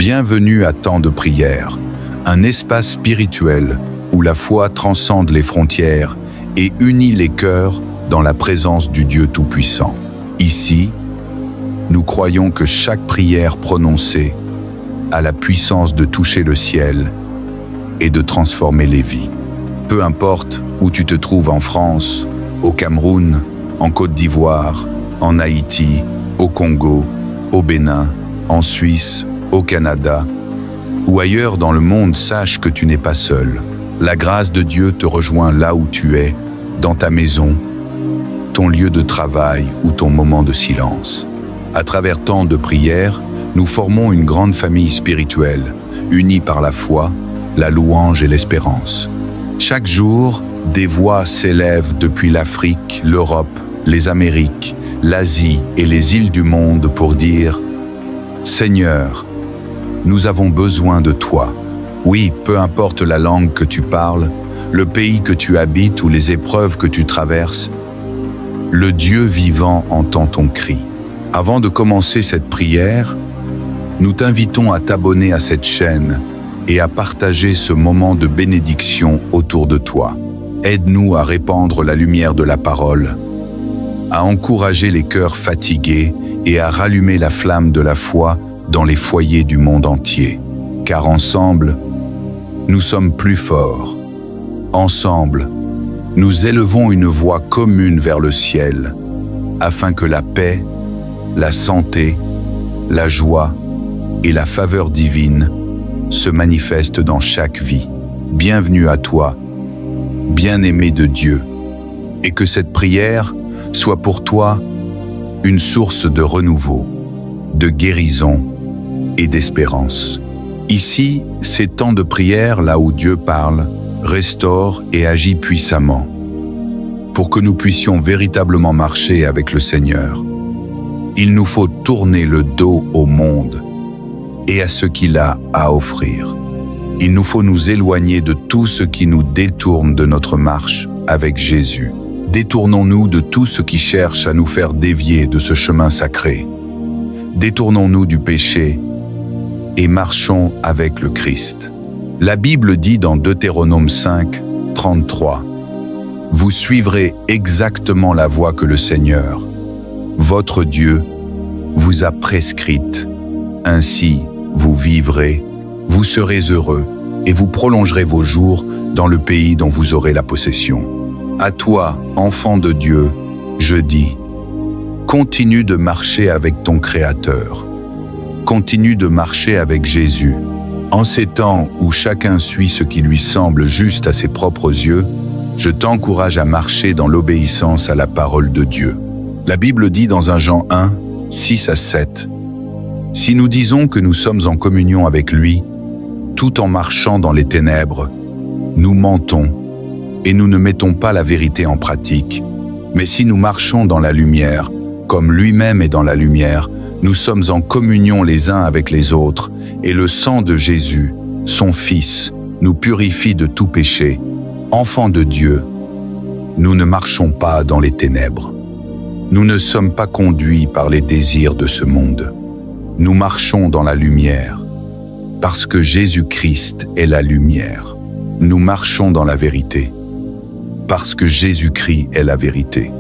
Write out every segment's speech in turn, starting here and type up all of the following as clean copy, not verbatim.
Bienvenue à Temps de prière, un espace spirituel où la foi transcende les frontières et unit les cœurs dans la présence du Dieu Tout-Puissant. Ici, nous croyons que chaque prière prononcée a la puissance de toucher le ciel et de transformer les vies. Peu importe où tu te trouves en France, au Cameroun, en Côte d'Ivoire, en Haïti, au Congo, au Bénin, en Suisse, au Canada ou ailleurs dans le monde, sache que tu n'es pas seul. La grâce de Dieu te rejoint là où tu es, dans ta maison, ton lieu de travail ou ton moment de silence. À travers tant de prières, nous formons une grande famille spirituelle, unie par la foi, la louange et l'espérance. Chaque jour, des voix s'élèvent depuis l'Afrique, l'Europe, les Amériques, l'Asie et les îles du monde pour dire « Seigneur, nous avons besoin de toi. » Oui, peu importe la langue que tu parles, le pays que tu habites ou les épreuves que tu traverses, le Dieu vivant entend ton cri. Avant de commencer cette prière, nous t'invitons à t'abonner à cette chaîne et à partager ce moment de bénédiction autour de toi. Aide-nous à répandre la lumière de la parole, à encourager les cœurs fatigués et à rallumer la flamme de la foi dans les foyers du monde entier. Car ensemble, nous sommes plus forts. Ensemble, nous élevons une voix commune vers le ciel, afin que la paix, la santé, la joie et la faveur divine se manifestent dans chaque vie. Bienvenue à toi, bien-aimé de Dieu, et que cette prière soit pour toi une source de renouveau, de guérison et d'espérance. Ici, c'est temps de prière là où Dieu parle, restaure et agit puissamment, pour que nous puissions véritablement marcher avec le Seigneur. Il nous faut tourner le dos au monde et à ce qu'il a à offrir. Il nous faut nous éloigner de tout ce qui nous détourne de notre marche avec Jésus. Détournons-nous de tout ce qui cherche à nous faire dévier de ce chemin sacré. Détournons-nous du péché et marchons avec le Christ. La Bible dit dans Deutéronome 5, 33, « Vous suivrez exactement la voie que le Seigneur, votre Dieu, vous a prescrite. Ainsi, vous vivrez, vous serez heureux et vous prolongerez vos jours dans le pays dont vous aurez la possession. » À toi, enfant de Dieu, je dis, continue de marcher avec ton Créateur. Continue de marcher avec Jésus. En ces temps où chacun suit ce qui lui semble juste à ses propres yeux, je t'encourage à marcher dans l'obéissance à la parole de Dieu. La Bible dit dans 1 Jean 1, 6 à 7, « Si nous disons que nous sommes en communion avec lui, tout en marchant dans les ténèbres, nous mentons et nous ne mettons pas la vérité en pratique. Mais si nous marchons dans la lumière, comme lui-même est dans la lumière, nous sommes en communion les uns avec les autres, et le sang de Jésus, son Fils, nous purifie de tout péché. Enfants de Dieu, nous ne marchons pas dans les ténèbres. Nous ne sommes pas conduits par les désirs de ce monde. Nous marchons dans la lumière, parce que Jésus-Christ est la lumière. Nous marchons dans la vérité, parce que Jésus-Christ est la vérité.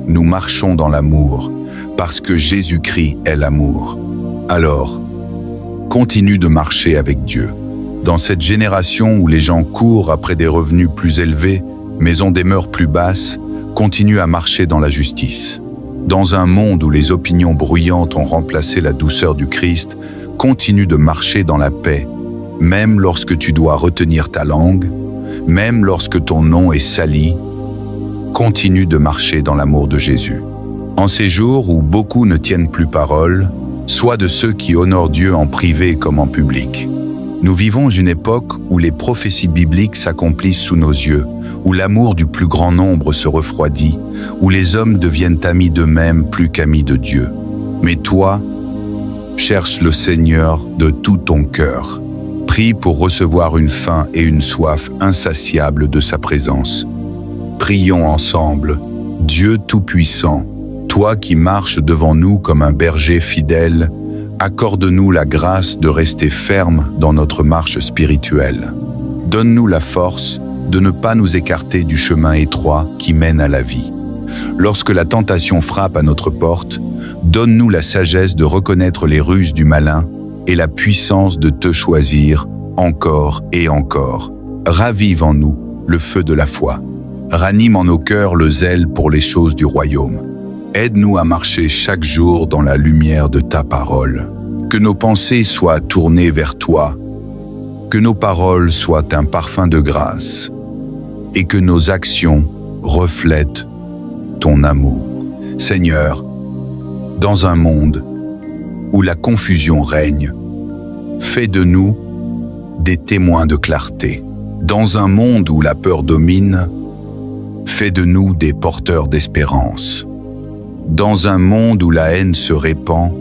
Nous marchons dans l'amour, parce que Jésus-Christ est l'amour. Alors, continue de marcher avec Dieu. Dans cette génération où les gens courent après des revenus plus élevés, mais ont des mœurs plus basses, continue à marcher dans la justice. Dans un monde où les opinions bruyantes ont remplacé la douceur du Christ, continue de marcher dans la paix, même lorsque tu dois retenir ta langue, même lorsque ton nom est sali, continue de marcher dans l'amour de Jésus. En ces jours où beaucoup ne tiennent plus parole, sois de ceux qui honorent Dieu en privé comme en public. Nous vivons une époque où les prophéties bibliques s'accomplissent sous nos yeux, où l'amour du plus grand nombre se refroidit, où les hommes deviennent amis d'eux-mêmes plus qu'amis de Dieu. Mais toi, cherche le Seigneur de tout ton cœur. Prie pour recevoir une faim et une soif insatiables de sa présence. Prions ensemble, Dieu Tout-Puissant, toi qui marches devant nous comme un berger fidèle, Accorde-nous la grâce de rester ferme dans notre marche spirituelle. Donne-nous la force de ne pas nous écarter du chemin étroit qui mène à la vie. Lorsque la tentation frappe à notre porte, donne-nous la sagesse de reconnaître les ruses du malin et la puissance de te choisir encore et encore. Ravive en nous le feu de la foi. Ranime en nos cœurs le zèle pour les choses du royaume. Aide-nous à marcher chaque jour dans la lumière de ta parole. Que nos pensées soient tournées vers toi, que nos paroles soient un parfum de grâce et que nos actions reflètent ton amour. Seigneur, dans un monde où la confusion règne, fais de nous des témoins de clarté. Dans un monde où la peur domine, fais de nous des porteurs d'espérance. Dans un monde où la haine se répand,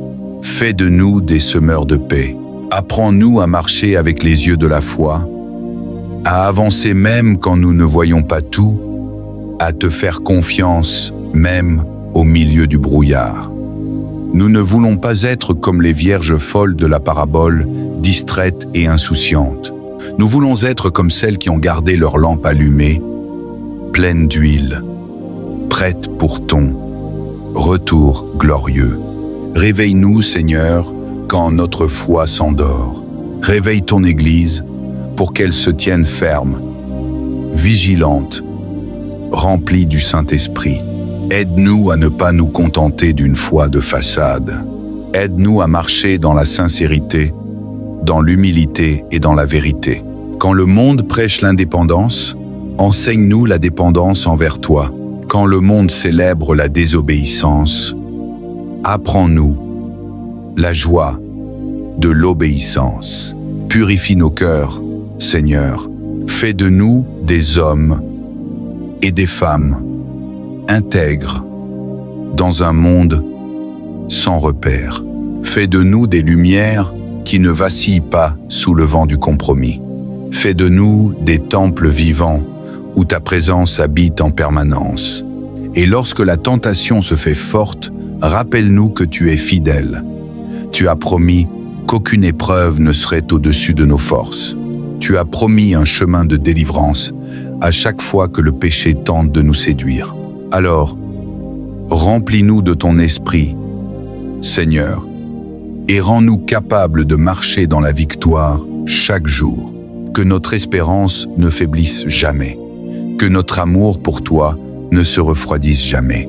fais de nous des semeurs de paix. Apprends-nous à marcher avec les yeux de la foi, à avancer même quand nous ne voyons pas tout, à te faire confiance même au milieu du brouillard. Nous ne voulons pas être comme les vierges folles de la parabole, distraites et insouciantes. Nous voulons être comme celles qui ont gardé leur lampe allumée, pleine d'huile, prête pour ton retour glorieux. Réveille-nous, Seigneur, quand notre foi s'endort. Réveille ton Église pour qu'elle se tienne ferme, vigilante, remplie du Saint-Esprit. Aide-nous à ne pas nous contenter d'une foi de façade. Aide-nous à marcher dans la sincérité, dans l'humilité et dans la vérité. Quand le monde prêche l'indépendance, enseigne-nous la dépendance envers toi. Quand le monde célèbre la désobéissance, apprends-nous la joie de l'obéissance. Purifie nos cœurs, Seigneur. Fais de nous des hommes et des femmes intègres dans un monde sans repère. Fais de nous des lumières qui ne vacillent pas sous le vent du compromis. Fais de nous des temples vivants où ta présence habite en permanence. Et lorsque la tentation se fait forte, rappelle-nous que tu es fidèle. Tu as promis qu'aucune épreuve ne serait au-dessus de nos forces. Tu as promis un chemin de délivrance à chaque fois que le péché tente de nous séduire. Alors, remplis-nous de ton esprit, Seigneur, et rends-nous capables de marcher dans la victoire chaque jour. Que notre espérance ne faiblisse jamais, que notre amour pour toi ne se refroidisse jamais,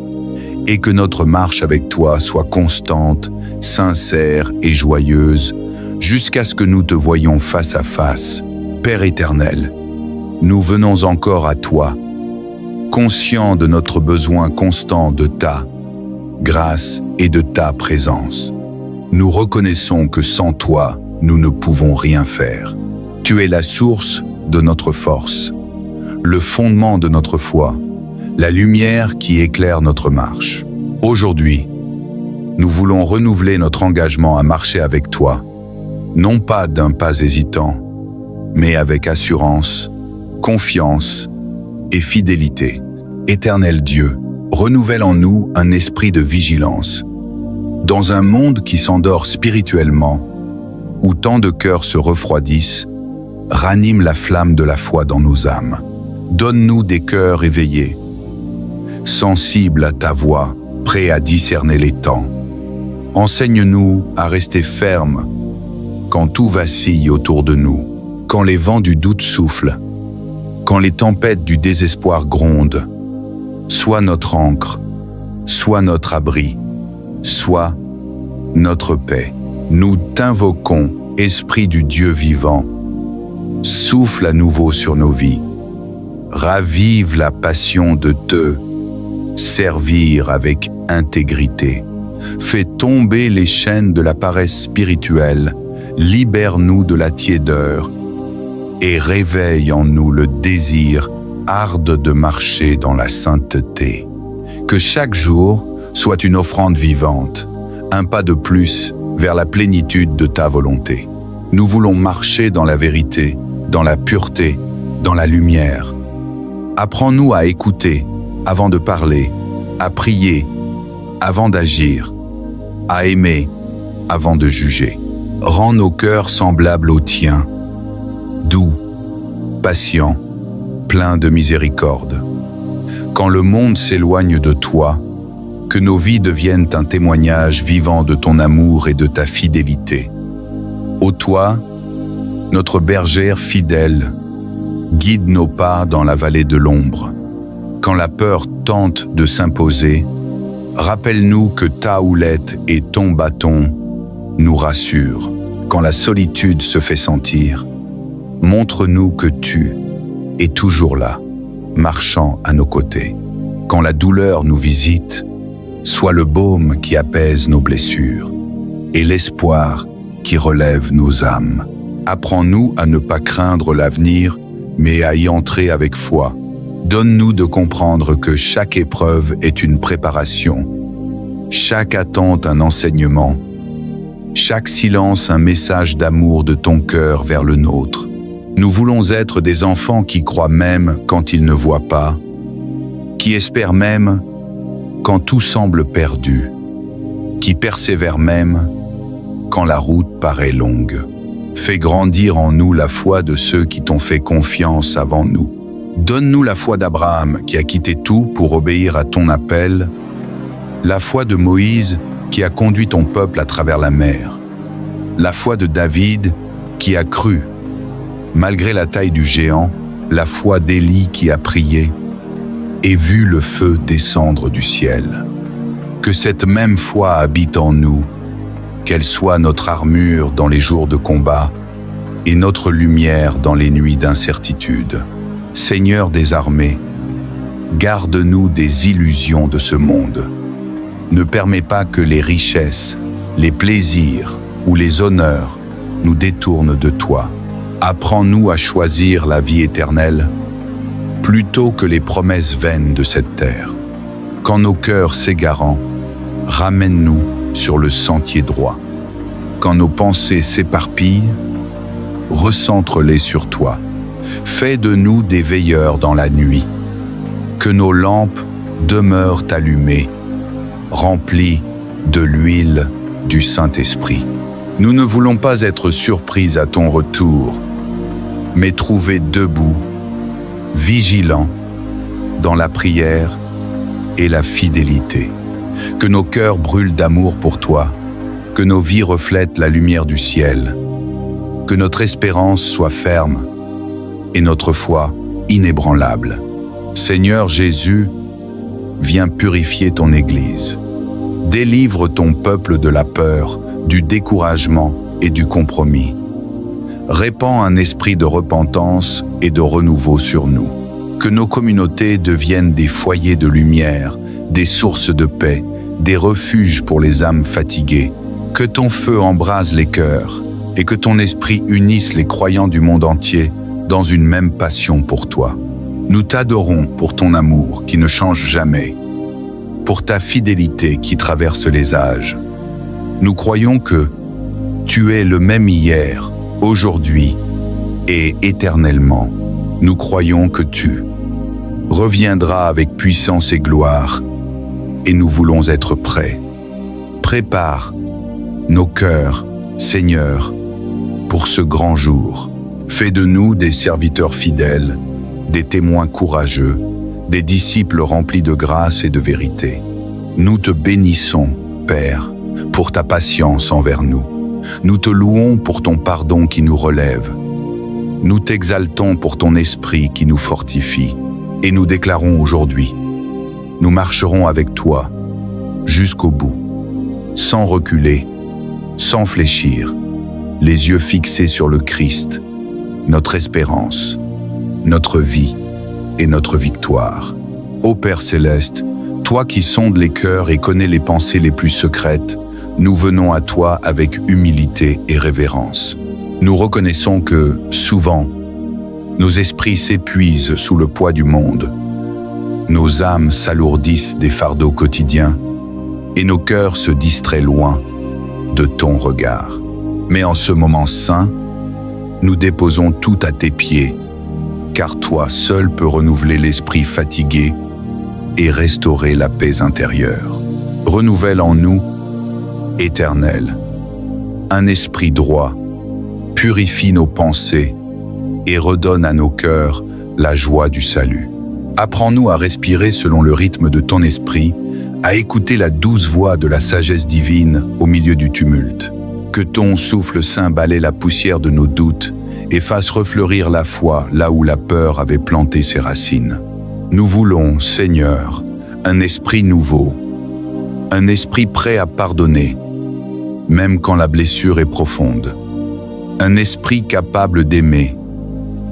et que notre marche avec toi soit constante, sincère et joyeuse, jusqu'à ce que nous te voyions face à face. Père éternel, nous venons encore à toi, conscients de notre besoin constant de ta grâce et de ta présence. Nous reconnaissons que sans toi, nous ne pouvons rien faire. Tu es la source de notre force, le fondement de notre foi, la lumière qui éclaire notre marche. Aujourd'hui, nous voulons renouveler notre engagement à marcher avec toi, non pas d'un pas hésitant, mais avec assurance, confiance et fidélité. Éternel Dieu, renouvelle en nous un esprit de vigilance. Dans un monde qui s'endort spirituellement, où tant de cœurs se refroidissent, ranime la flamme de la foi dans nos âmes. Donne-nous des cœurs éveillés, sensibles à ta voix, prêts à discerner les temps. Enseigne-nous à rester fermes quand tout vacille autour de nous, quand les vents du doute soufflent, quand les tempêtes du désespoir grondent. Sois notre ancre, sois notre abri, sois notre paix. Nous t'invoquons, Esprit du Dieu vivant. Souffle à nouveau sur nos vies. Ravive la passion de te servir avec intégrité. Fais tomber les chaînes de la paresse spirituelle. Libère-nous de la tiédeur et réveille en nous le désir arde de marcher dans la sainteté. Que chaque jour soit une offrande vivante, un pas de plus vers la plénitude de ta volonté. Nous voulons marcher dans la vérité, dans la pureté, dans la lumière. Apprends-nous à écouter avant de parler, à prier avant d'agir, à aimer avant de juger. Rends nos cœurs semblables aux tiens, doux, patients, pleins de miséricorde. Quand le monde s'éloigne de toi, que nos vies deviennent un témoignage vivant de ton amour et de ta fidélité. Ô toi, notre bergère fidèle, guide nos pas dans la vallée de l'ombre. Quand la peur tente de s'imposer, rappelle-nous que ta houlette et ton bâton nous rassurent. Quand la solitude se fait sentir, montre-nous que tu es toujours là, marchant à nos côtés. Quand la douleur nous visite, sois le baume qui apaise nos blessures et l'espoir qui relève nos âmes. Apprends-nous à ne pas craindre l'avenir, mais à y entrer avec foi. Donne-nous de comprendre que chaque épreuve est une préparation, chaque attente un enseignement, chaque silence un message d'amour de ton cœur vers le nôtre. Nous voulons être des enfants qui croient même quand ils ne voient pas, qui espèrent même quand tout semble perdu, qui persévèrent même quand la route paraît longue. Fais grandir en nous la foi de ceux qui t'ont fait confiance avant nous. Donne-nous la foi d'Abraham qui a quitté tout pour obéir à ton appel, la foi de Moïse qui a conduit ton peuple à travers la mer, la foi de David qui a cru, malgré la taille du géant, la foi d'Élie qui a prié et vu le feu descendre du ciel. Que cette même foi habite en nous, qu'elle soit notre armure dans les jours de combat et notre lumière dans les nuits d'incertitude. Seigneur des armées, garde-nous des illusions de ce monde. Ne permets pas que les richesses, les plaisirs ou les honneurs nous détournent de toi. Apprends-nous à choisir la vie éternelle plutôt que les promesses vaines de cette terre. Quand nos cœurs s'égarent, ramène-nous sur le sentier droit. Quand nos pensées s'éparpillent, recentre-les sur toi. Fais de nous des veilleurs dans la nuit. Que nos lampes demeurent allumées, remplies de l'huile du Saint-Esprit. Nous ne voulons pas être surpris à ton retour, mais trouver debout, vigilants, dans la prière et la fidélité. Que nos cœurs brûlent d'amour pour toi, que nos vies reflètent la lumière du ciel, que notre espérance soit ferme et notre foi inébranlable. Seigneur Jésus, viens purifier ton Église. Délivre ton peuple de la peur, du découragement et du compromis. Répands un esprit de repentance et de renouveau sur nous. Que nos communautés deviennent des foyers de lumière, des sources de paix, des refuges pour les âmes fatiguées. Que ton feu embrase les cœurs et que ton esprit unisse les croyants du monde entier dans une même passion pour toi. Nous t'adorons pour ton amour qui ne change jamais, pour ta fidélité qui traverse les âges. Nous croyons que tu es le même hier, aujourd'hui et éternellement. Nous croyons que tu reviendras avec puissance et gloire et nous voulons être prêts. Prépare nos cœurs, Seigneur, pour ce grand jour. Fais de nous des serviteurs fidèles, des témoins courageux, des disciples remplis de grâce et de vérité. Nous te bénissons, Père, pour ta patience envers nous. Nous te louons pour ton pardon qui nous relève. Nous t'exaltons pour ton esprit qui nous fortifie. Et nous déclarons aujourd'hui, nous marcherons avec toi jusqu'au bout, sans reculer, sans fléchir, les yeux fixés sur le Christ, notre espérance, notre vie et notre victoire. Ô Père céleste, toi qui sondes les cœurs et connais les pensées les plus secrètes, nous venons à toi avec humilité et révérence. Nous reconnaissons que, souvent, nos esprits s'épuisent sous le poids du monde, nos âmes s'alourdissent des fardeaux quotidiens et nos cœurs se distraient loin de ton regard. Mais en ce moment saint, nous déposons tout à tes pieds, car toi seul peux renouveler l'esprit fatigué et restaurer la paix intérieure. Renouvelle en nous, Éternel, un esprit droit, purifie nos pensées et redonne à nos cœurs la joie du salut. Apprends-nous à respirer selon le rythme de ton esprit, à écouter la douce voix de la sagesse divine au milieu du tumulte. Que ton souffle saint balaie la poussière de nos doutes et fasse refleurir la foi là où la peur avait planté ses racines. Nous voulons, Seigneur, un esprit nouveau, un esprit prêt à pardonner, même quand la blessure est profonde. Un esprit capable d'aimer,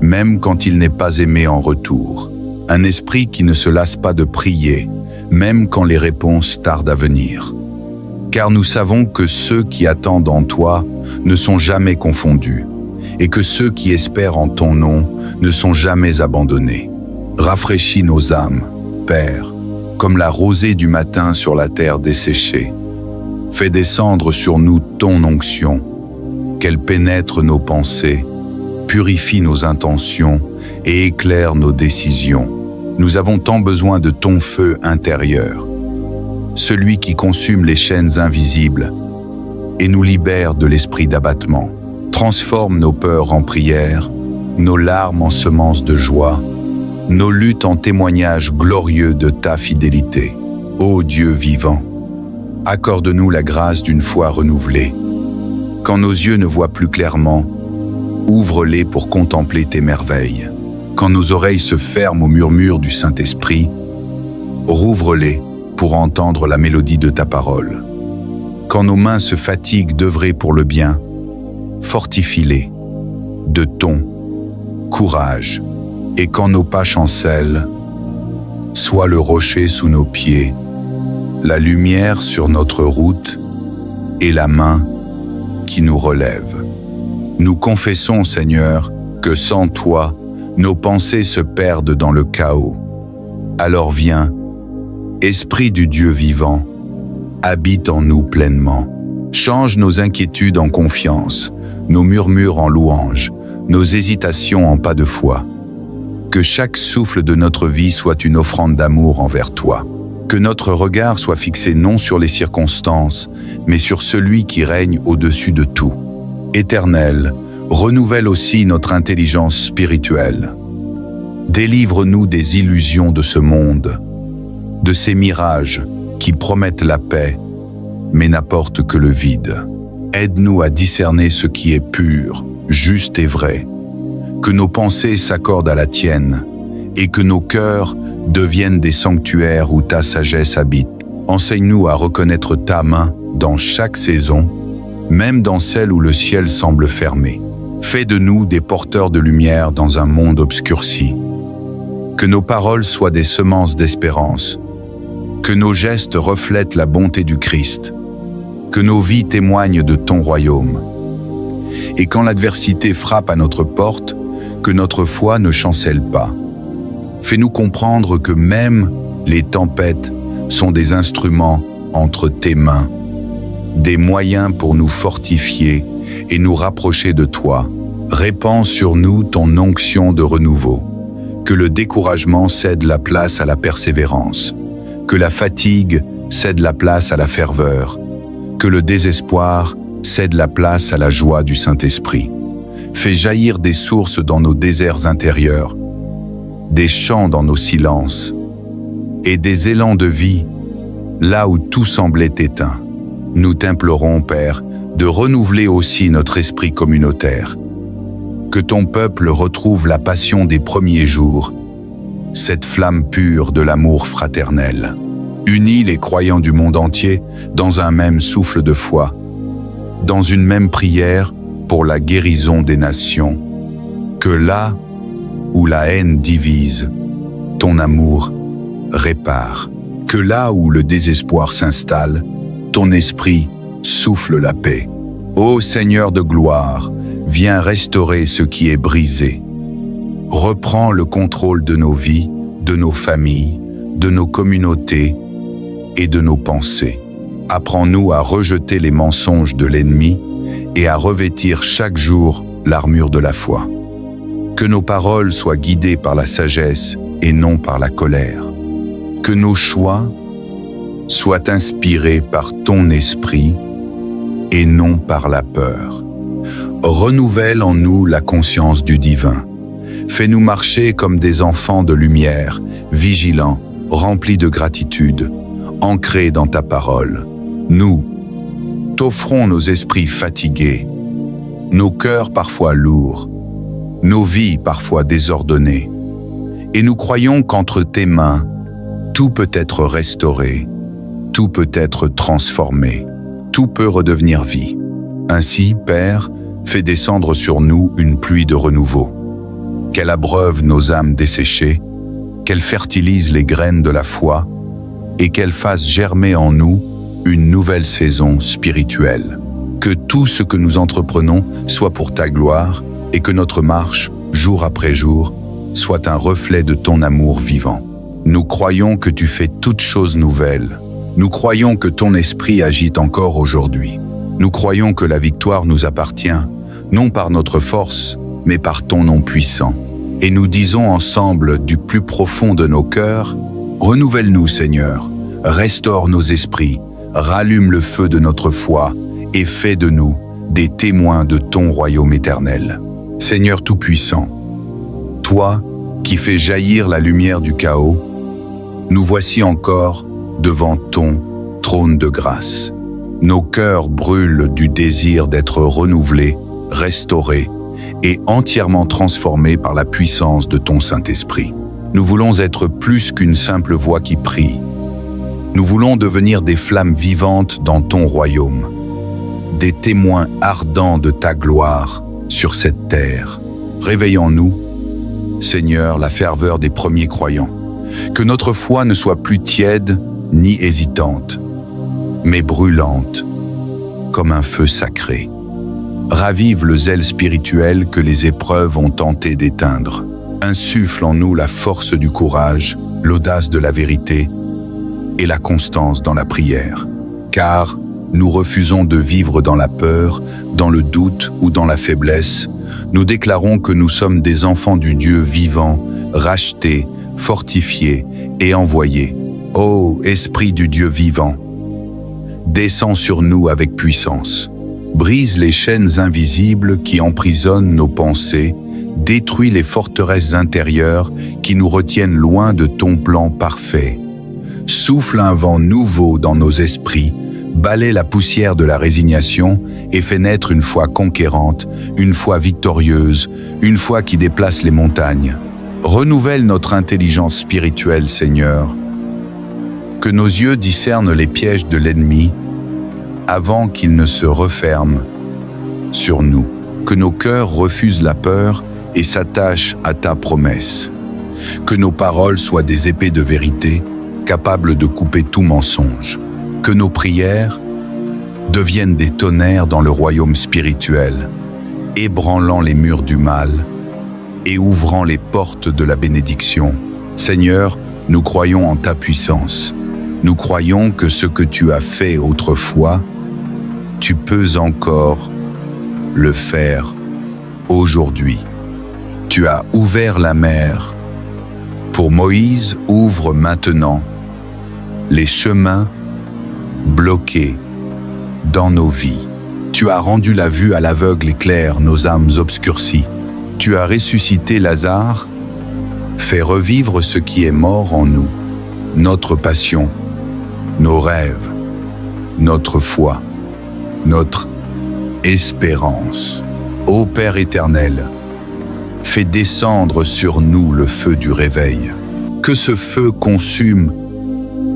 même quand il n'est pas aimé en retour. Un esprit qui ne se lasse pas de prier, même quand les réponses tardent à venir. Car nous savons que ceux qui attendent en toi ne sont jamais confondus, et que ceux qui espèrent en ton nom ne sont jamais abandonnés. Rafraîchis nos âmes, Père, comme la rosée du matin sur la terre desséchée. Fais descendre sur nous ton onction, qu'elle pénètre nos pensées, purifie nos intentions et éclaire nos décisions. Nous avons tant besoin de ton feu intérieur, celui qui consume les chaînes invisibles et nous libère de l'esprit d'abattement. Transforme nos peurs en prières, nos larmes en semences de joie, nos luttes en témoignages glorieux de ta fidélité. Ô Dieu vivant, accorde-nous la grâce d'une foi renouvelée. Quand nos yeux ne voient plus clairement, ouvre-les pour contempler tes merveilles. Quand nos oreilles se ferment au murmure du Saint-Esprit, rouvre-les pour entendre la mélodie de ta parole. Quand nos mains se fatiguent d'œuvrer pour le bien, fortifie-les de ton courage. Et quand nos pas chancellent, sois le rocher sous nos pieds, la lumière sur notre route et la main qui nous relève. Nous confessons, Seigneur, que sans toi, nos pensées se perdent dans le chaos. Alors viens, Esprit du Dieu vivant, habite en nous pleinement. Change nos inquiétudes en confiance, nos murmures en louange, nos hésitations en pas de foi. Que chaque souffle de notre vie soit une offrande d'amour envers toi. Que notre regard soit fixé non sur les circonstances, mais sur celui qui règne au-dessus de tout. Éternel, renouvelle aussi notre intelligence spirituelle. Délivre-nous des illusions de ce monde, de ces mirages qui promettent la paix, mais n'apportent que le vide. Aide-nous à discerner ce qui est pur, juste et vrai. Que nos pensées s'accordent à la tienne, et que nos cœurs deviennent des sanctuaires où ta sagesse habite. Enseigne-nous à reconnaître ta main dans chaque saison, même dans celle où le ciel semble fermé. Fais de nous des porteurs de lumière dans un monde obscurci. Que nos paroles soient des semences d'espérance. Que nos gestes reflètent la bonté du Christ. Que nos vies témoignent de ton royaume. Et quand l'adversité frappe à notre porte, que notre foi ne chancelle pas. Fais-nous comprendre que même les tempêtes sont des instruments entre tes mains, des moyens pour nous fortifier et nous rapprocher de toi. Répands sur nous ton onction de renouveau. Que le découragement cède la place à la persévérance. Que la fatigue cède la place à la ferveur. Que le désespoir cède la place à la joie du Saint-Esprit. Fais jaillir des sources dans nos déserts intérieurs, des chants dans nos silences, et des élans de vie là où tout semblait éteint. Nous t'implorons, Père, de renouveler aussi notre esprit communautaire. Que ton peuple retrouve la passion des premiers jours, cette flamme pure de l'amour fraternel. Unis les croyants du monde entier dans un même souffle de foi, dans une même prière pour la guérison des nations. Que là où la haine divise, ton amour répare. Que là où le désespoir s'installe, ton esprit souffle la paix. Ô Seigneur de gloire, viens restaurer ce qui est brisé. Reprends le contrôle de nos vies, de nos familles, de nos communautés et de nos pensées. Apprends-nous à rejeter les mensonges de l'ennemi et à revêtir chaque jour l'armure de la foi. Que nos paroles soient guidées par la sagesse et non par la colère. Que nos choix soient inspirés par ton esprit et non par la peur. Renouvelle en nous la conscience du divin. Fais-nous marcher comme des enfants de lumière, vigilants, remplis de gratitude, ancrés dans ta parole. Nous t'offrons nos esprits fatigués, nos cœurs parfois lourds, nos vies parfois désordonnées. Et nous croyons qu'entre tes mains, tout peut être restauré, tout peut être transformé, tout peut redevenir vie. Ainsi, Père, fais descendre sur nous une pluie de renouveau. Qu'elle abreuve nos âmes desséchées, qu'elle fertilise les graines de la foi et qu'elle fasse germer en nous une nouvelle saison spirituelle. Que tout ce que nous entreprenons soit pour ta gloire et que notre marche, jour après jour, soit un reflet de ton amour vivant. Nous croyons que tu fais toutes choses nouvelles. Nous croyons que ton esprit agit encore aujourd'hui. Nous croyons que la victoire nous appartient, non par notre force, mais par ton nom puissant. Et nous disons ensemble du plus profond de nos cœurs, renouvelle-nous Seigneur, restaure nos esprits, rallume le feu de notre foi et fais de nous des témoins de ton royaume éternel. Seigneur Tout-Puissant, toi qui fais jaillir la lumière du chaos, nous voici encore devant ton trône de grâce. Nos cœurs brûlent du désir d'être renouvelés, restaurés et entièrement transformés par la puissance de ton Saint-Esprit. Nous voulons être plus qu'une simple voix qui prie. Nous voulons devenir des flammes vivantes dans ton royaume, des témoins ardents de ta gloire sur cette terre. Réveille en nous, Seigneur, la ferveur des premiers croyants. Que notre foi ne soit plus tiède ni hésitante, mais brûlante, comme un feu sacré. Ravive le zèle spirituel que les épreuves ont tenté d'éteindre. Insuffle en nous la force du courage, l'audace de la vérité et la constance dans la prière. Car nous refusons de vivre dans la peur, dans le doute ou dans la faiblesse. Nous déclarons que nous sommes des enfants du Dieu vivant, rachetés, fortifiés et envoyés. Ô Esprit du Dieu vivant, descends sur nous avec puissance. Brise les chaînes invisibles qui emprisonnent nos pensées, détruis les forteresses intérieures qui nous retiennent loin de ton plan parfait. Souffle un vent nouveau dans nos esprits, balaie la poussière de la résignation et fais naître une foi conquérante, une foi victorieuse, une foi qui déplace les montagnes. Renouvelle notre intelligence spirituelle, Seigneur. Que nos yeux discernent les pièges de l'ennemi avant qu'il ne se referme sur nous. Que nos cœurs refusent la peur et s'attachent à ta promesse. Que nos paroles soient des épées de vérité, capables de couper tout mensonge. Que nos prières deviennent des tonnerres dans le royaume spirituel, ébranlant les murs du mal et ouvrant les portes de la bénédiction. Seigneur, nous croyons en ta puissance. Nous croyons que ce que tu as fait autrefois, tu peux encore le faire aujourd'hui. Tu as ouvert la mer. Pour Moïse, ouvre maintenant les chemins bloqués dans nos vies. Tu as rendu la vue à l'aveugle éclair nos âmes obscurcies. Tu as ressuscité Lazare, fait revivre ce qui est mort en nous, notre passion, nos rêves, notre foi, notre espérance. Ô Père éternel, fais descendre sur nous le feu du réveil. Que ce feu consume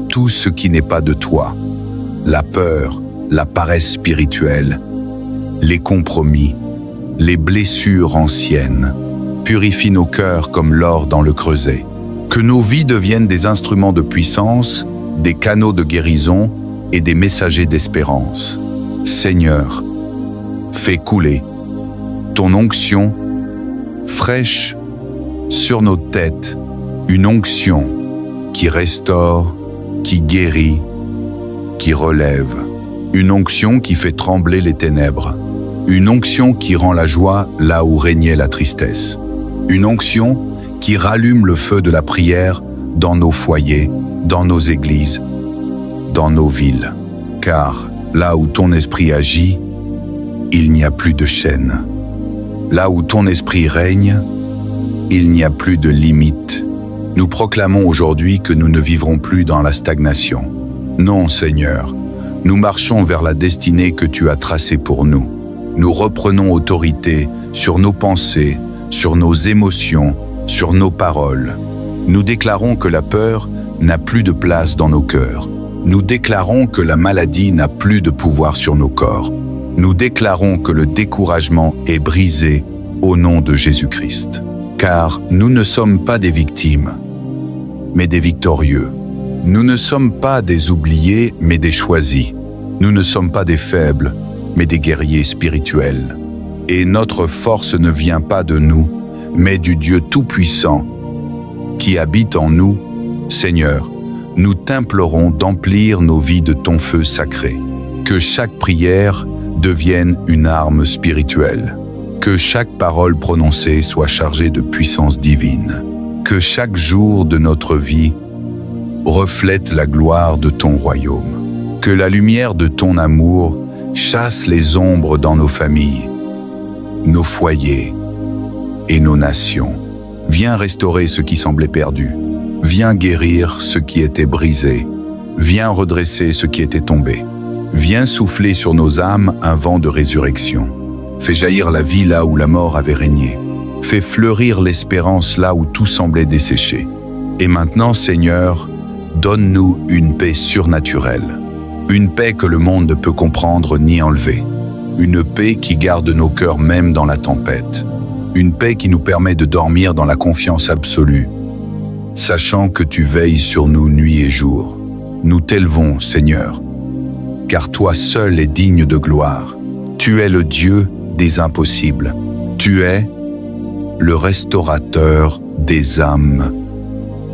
tout ce qui n'est pas de toi, la peur, la paresse spirituelle, les compromis, les blessures anciennes. Purifie nos cœurs comme l'or dans le creuset. Que nos vies deviennent des instruments de puissance, des canaux de guérison et des messagers d'espérance. Seigneur, fais couler ton onction fraîche sur nos têtes, une onction qui restaure, qui guérit, qui relève, une onction qui fait trembler les ténèbres, une onction qui rend la joie là où régnait la tristesse, une onction qui rallume le feu de la prière dans nos foyers, dans nos églises, dans nos villes. Car là où ton esprit agit, il n'y a plus de chaîne. Là où ton esprit règne, il n'y a plus de limite. Nous proclamons aujourd'hui que nous ne vivrons plus dans la stagnation. Non, Seigneur, nous marchons vers la destinée que tu as tracée pour nous. Nous reprenons autorité sur nos pensées, sur nos émotions, sur nos paroles. Nous déclarons que la peur n'a plus de place dans nos cœurs. Nous déclarons que la maladie n'a plus de pouvoir sur nos corps. Nous déclarons que le découragement est brisé au nom de Jésus-Christ. Car nous ne sommes pas des victimes, mais des victorieux. Nous ne sommes pas des oubliés, mais des choisis. Nous ne sommes pas des faibles, mais des guerriers spirituels. Et notre force ne vient pas de nous, mais du Dieu Tout-Puissant qui habite en nous. Seigneur, nous t'implorons d'emplir nos vies de ton feu sacré. Que chaque prière devienne une arme spirituelle. Que chaque parole prononcée soit chargée de puissance divine. Que chaque jour de notre vie reflète la gloire de ton royaume. Que la lumière de ton amour chasse les ombres dans nos familles, nos foyers et nos nations. Viens restaurer ce qui semblait perdu. Viens guérir ce qui était brisé. Viens redresser ce qui était tombé. Viens souffler sur nos âmes un vent de résurrection. Fais jaillir la vie là où la mort avait régné. Fais fleurir l'espérance là où tout semblait desséché. Et maintenant, Seigneur, donne-nous une paix surnaturelle. Une paix que le monde ne peut comprendre ni enlever. Une paix qui garde nos cœurs même dans la tempête. Une paix qui nous permet de dormir dans la confiance absolue, sachant que tu veilles sur nous nuit et jour. Nous t'élevons, Seigneur, car toi seul es digne de gloire. Tu es le Dieu des impossibles. Tu es le restaurateur des âmes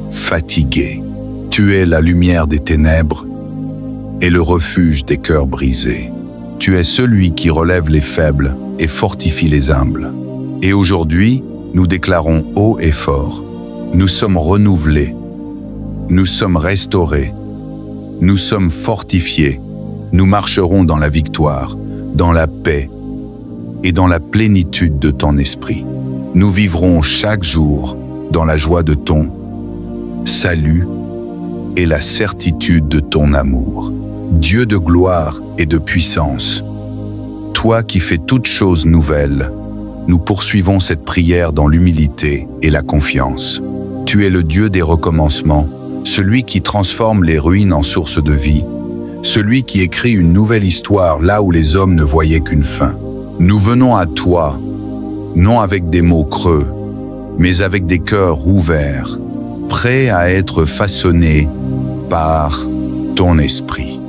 fatiguées. Tu es la lumière des ténèbres et le refuge des cœurs brisés. Tu es celui qui relève les faibles et fortifie les humbles. Et aujourd'hui, nous déclarons haut et fort, nous sommes renouvelés, nous sommes restaurés, nous sommes fortifiés, nous marcherons dans la victoire, dans la paix et dans la plénitude de ton esprit. Nous vivrons chaque jour dans la joie de ton salut et la certitude de ton amour. Dieu de gloire et de puissance, toi qui fais toutes choses nouvelles, nous poursuivons cette prière dans l'humilité et la confiance. Tu es le Dieu des recommencements, celui qui transforme les ruines en source de vie, celui qui écrit une nouvelle histoire là où les hommes ne voyaient qu'une fin. Nous venons à toi, non avec des mots creux, mais avec des cœurs ouverts, prêts à être façonnés par ton esprit.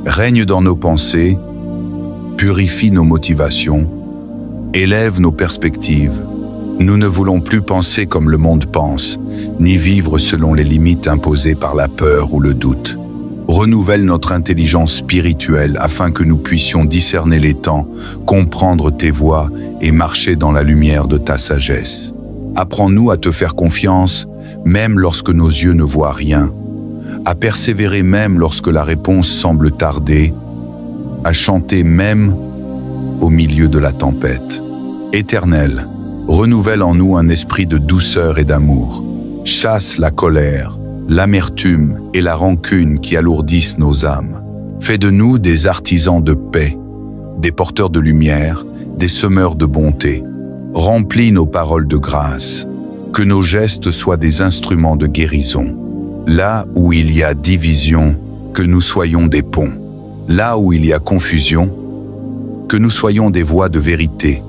Règne dans nos pensées, purifie nos motivations, élève nos perspectives. Nous ne voulons plus penser comme le monde pense, ni vivre selon les limites imposées par la peur ou le doute. Renouvelle notre intelligence spirituelle afin que nous puissions discerner les temps, comprendre tes voies et marcher dans la lumière de ta sagesse. Apprends-nous à te faire confiance, même lorsque nos yeux ne voient rien, à persévérer même lorsque la réponse semble tarder, à chanter même au milieu de la tempête. Éternel, renouvelle en nous un esprit de douceur et d'amour. Chasse la colère, l'amertume et la rancune qui alourdissent nos âmes. Fais de nous des artisans de paix, des porteurs de lumière, des semeurs de bonté. Remplis nos paroles de grâce, que nos gestes soient des instruments de guérison. Là où il y a division, que nous soyons des ponts. Là où il y a confusion, que nous soyons des voix de vérité.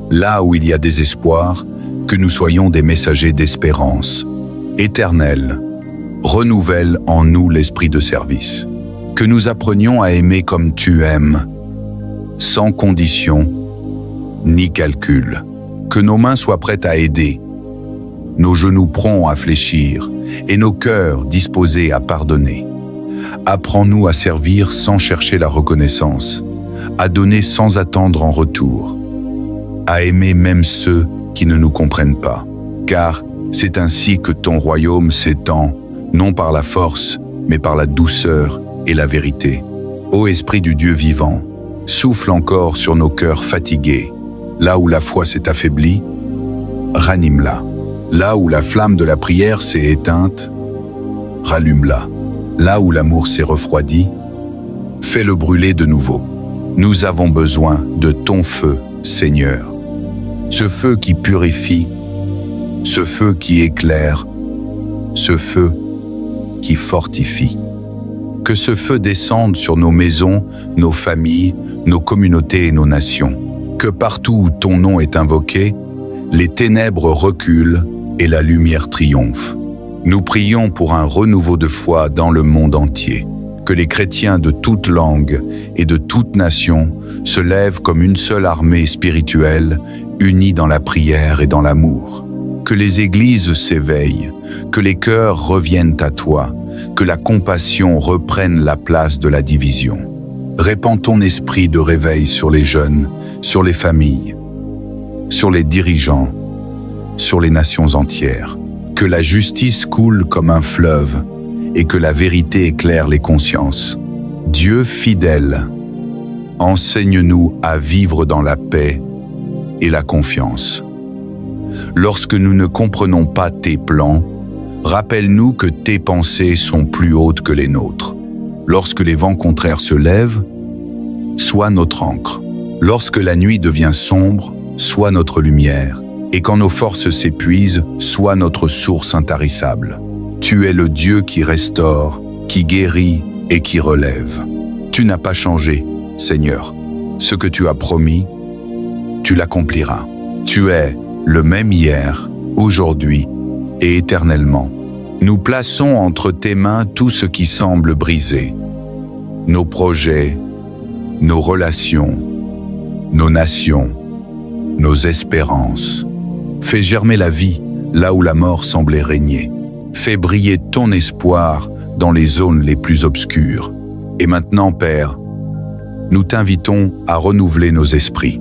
Là où il y a désespoir, que nous soyons des messagers d'espérance. Éternel, renouvelle en nous l'esprit de service. Que nous apprenions à aimer comme tu aimes, sans condition ni calcul. Que nos mains soient prêtes à aider, nos genoux prompts à fléchir et nos cœurs disposés à pardonner. Apprends-nous à servir sans chercher la reconnaissance, à donner sans attendre en retour, à aimer même ceux qui ne nous comprennent pas. Car c'est ainsi que ton royaume s'étend, non par la force, mais par la douceur et la vérité. Ô Esprit du Dieu vivant, Souffle encore sur nos cœurs fatigués. Là où la foi s'est affaiblie, ranime-la. Là où la flamme de la prière s'est éteinte, rallume-la. Là où l'amour s'est refroidi, fais-le brûler de nouveau. Nous avons besoin de ton feu, Seigneur. Ce feu qui purifie, ce feu qui éclaire, ce feu qui fortifie. Que ce feu descende sur nos maisons, nos familles, nos communautés et nos nations. Que partout où ton nom est invoqué, les ténèbres reculent et la lumière triomphe. Nous prions pour un renouveau de foi dans le monde entier. Que les chrétiens de toute langue et de toute nation se lèvent comme une seule armée spirituelle, unie dans la prière et dans l'amour. Que les églises s'éveillent, que les cœurs reviennent à toi, que la compassion reprenne la place de la division. Répands ton esprit de réveil sur les jeunes, sur les familles, sur les dirigeants, sur les nations entières. Que la justice coule comme un fleuve et que la vérité éclaire les consciences. Dieu fidèle, enseigne-nous à vivre dans la paix et la confiance. Lorsque nous ne comprenons pas tes plans, rappelle-nous que tes pensées sont plus hautes que les nôtres. Lorsque les vents contraires se lèvent, sois notre ancre. Lorsque la nuit devient sombre, sois notre lumière. Et quand nos forces s'épuisent, sois notre source intarissable. Tu es le Dieu qui restaure, qui guérit et qui relève. Tu n'as pas changé, Seigneur. Ce que tu as promis, tu l'accompliras. Tu es le même hier, aujourd'hui et éternellement. Nous plaçons entre tes mains tout ce qui semble brisé. Nos projets, nos relations, nos nations, nos espérances. Fais germer la vie là où la mort semblait régner. Fais briller ton espoir dans les zones les plus obscures. Et maintenant, Père, nous t'invitons à renouveler nos esprits.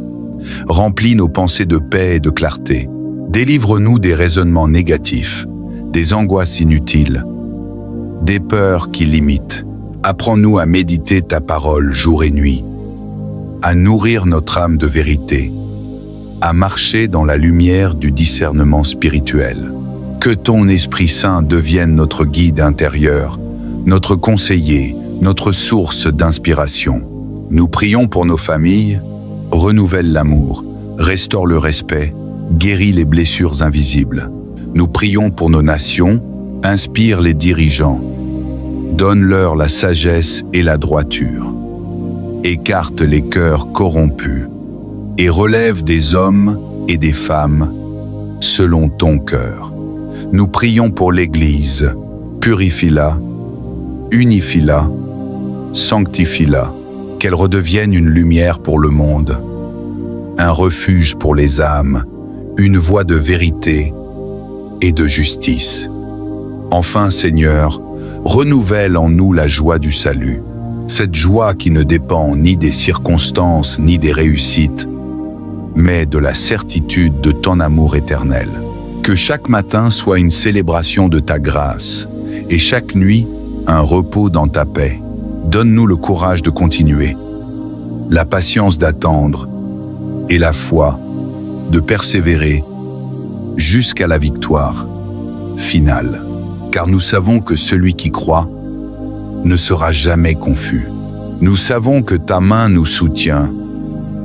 Remplis nos pensées de paix et de clarté. Délivre-nous des raisonnements négatifs, des angoisses inutiles, des peurs qui limitent. Apprends-nous à méditer ta parole jour et nuit, à nourrir notre âme de vérité, à marcher dans la lumière du discernement spirituel. Que ton Esprit Saint devienne notre guide intérieur, notre conseiller, notre source d'inspiration. Nous prions pour nos familles, renouvelle l'amour, restaure le respect, guéris les blessures invisibles. Nous prions pour nos nations, inspire les dirigeants, donne-leur la sagesse et la droiture. Écarte les cœurs corrompus et relève des hommes et des femmes selon ton cœur. Nous prions pour l'Église, purifie-la, unifie-la, sanctifie-la, qu'elle redevienne une lumière pour le monde, un refuge pour les âmes, une voie de vérité et de justice. Enfin, Seigneur, renouvelle en nous la joie du salut, cette joie qui ne dépend ni des circonstances ni des réussites, mais de la certitude de ton amour éternel. Que chaque matin soit une célébration de ta grâce et chaque nuit un repos dans ta paix. Donne-nous le courage de continuer, la patience d'attendre et la foi de persévérer jusqu'à la victoire finale. Car nous savons que celui qui croit ne sera jamais confus. Nous savons que ta main nous soutient,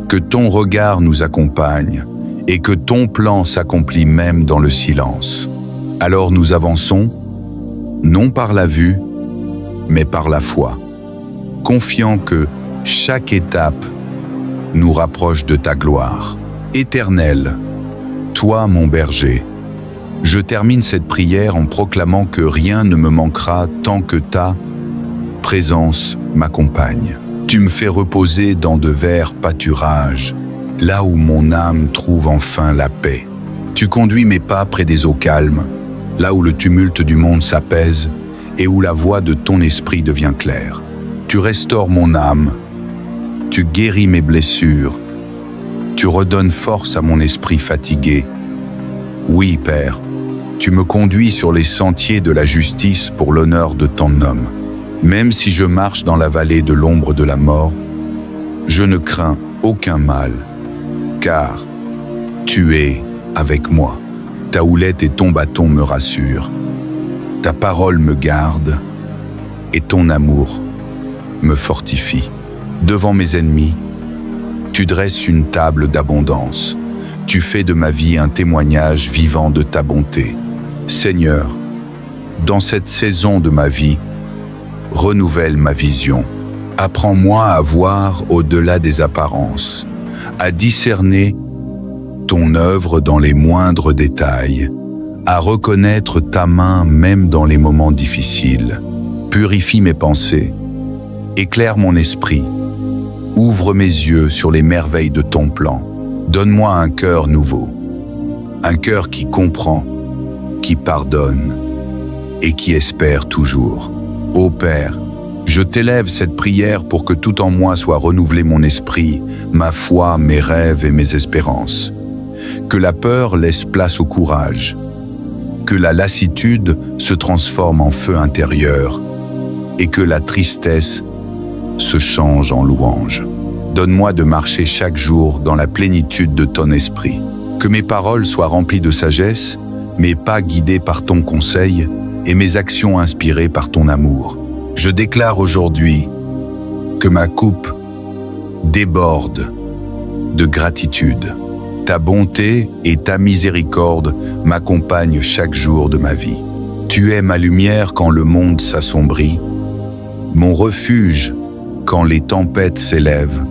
que ton regard nous accompagne et que ton plan s'accomplit même dans le silence. Alors nous avançons, non par la vue, mais par la foi, confiant que chaque étape nous rapproche de ta gloire. Éternel, toi mon berger, je termine cette prière en proclamant que rien ne me manquera tant que ta présence m'accompagne. Tu me fais reposer dans de verts pâturages, là où mon âme trouve enfin la paix. Tu conduis mes pas près des eaux calmes, là où le tumulte du monde s'apaise et où la voix de ton esprit devient claire. Tu restaures mon âme, tu guéris mes blessures, tu redonnes force à mon esprit fatigué. Oui, Père, tu me conduis sur les sentiers de la justice pour l'honneur de ton nom. Même si je marche dans la vallée de l'ombre de la mort, Je ne crains aucun mal, car tu es avec moi. Ta houlette et ton bâton me rassurent. Ta parole me garde et ton amour me fortifie. Devant mes ennemis, tu dresses une table d'abondance. Tu fais de ma vie un témoignage vivant de ta bonté. Seigneur, dans cette saison de ma vie, renouvelle ma vision. Apprends-moi à voir au-delà des apparences, à discerner ton œuvre dans les moindres détails, à reconnaître ta main même dans les moments difficiles. Purifie mes pensées, éclaire mon esprit, ouvre mes yeux sur les merveilles de ton plan. Donne-moi un cœur nouveau, un cœur qui comprend, qui pardonne et qui espère toujours. Ô Père, je t'élève cette prière pour que tout en moi soit renouvelé mon esprit, ma foi, mes rêves et mes espérances. Que la peur laisse place au courage, que la lassitude se transforme en feu intérieur et que la tristesse se change en louange. Donne-moi de marcher chaque jour dans la plénitude de ton esprit. Que mes paroles soient remplies de sagesse, mes pas guidés par ton conseil et mes actions inspirées par ton amour. Je déclare aujourd'hui que ma coupe déborde de gratitude. Ta bonté et ta miséricorde m'accompagnent chaque jour de ma vie. Tu es ma lumière quand le monde s'assombrit, mon refuge quand les tempêtes s'élèvent,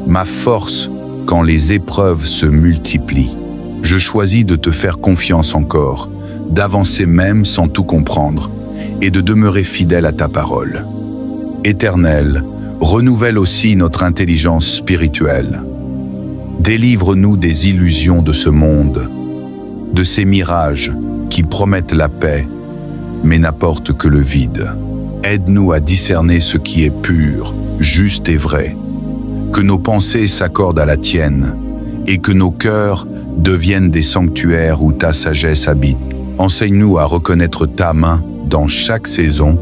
ma force quand les épreuves se multiplient. Je choisis de te faire confiance encore, d'avancer même sans tout comprendre, et de demeurer fidèle à ta parole. Éternel, renouvelle aussi notre intelligence spirituelle. Délivre-nous des illusions de ce monde, de ces mirages qui promettent la paix, mais n'apportent que le vide. Aide-nous à discerner ce qui est pur, juste et vrai, que nos pensées s'accordent à la tienne, et que nos cœurs deviennent des sanctuaires où ta sagesse habite. Enseigne-nous à reconnaître ta main dans chaque saison,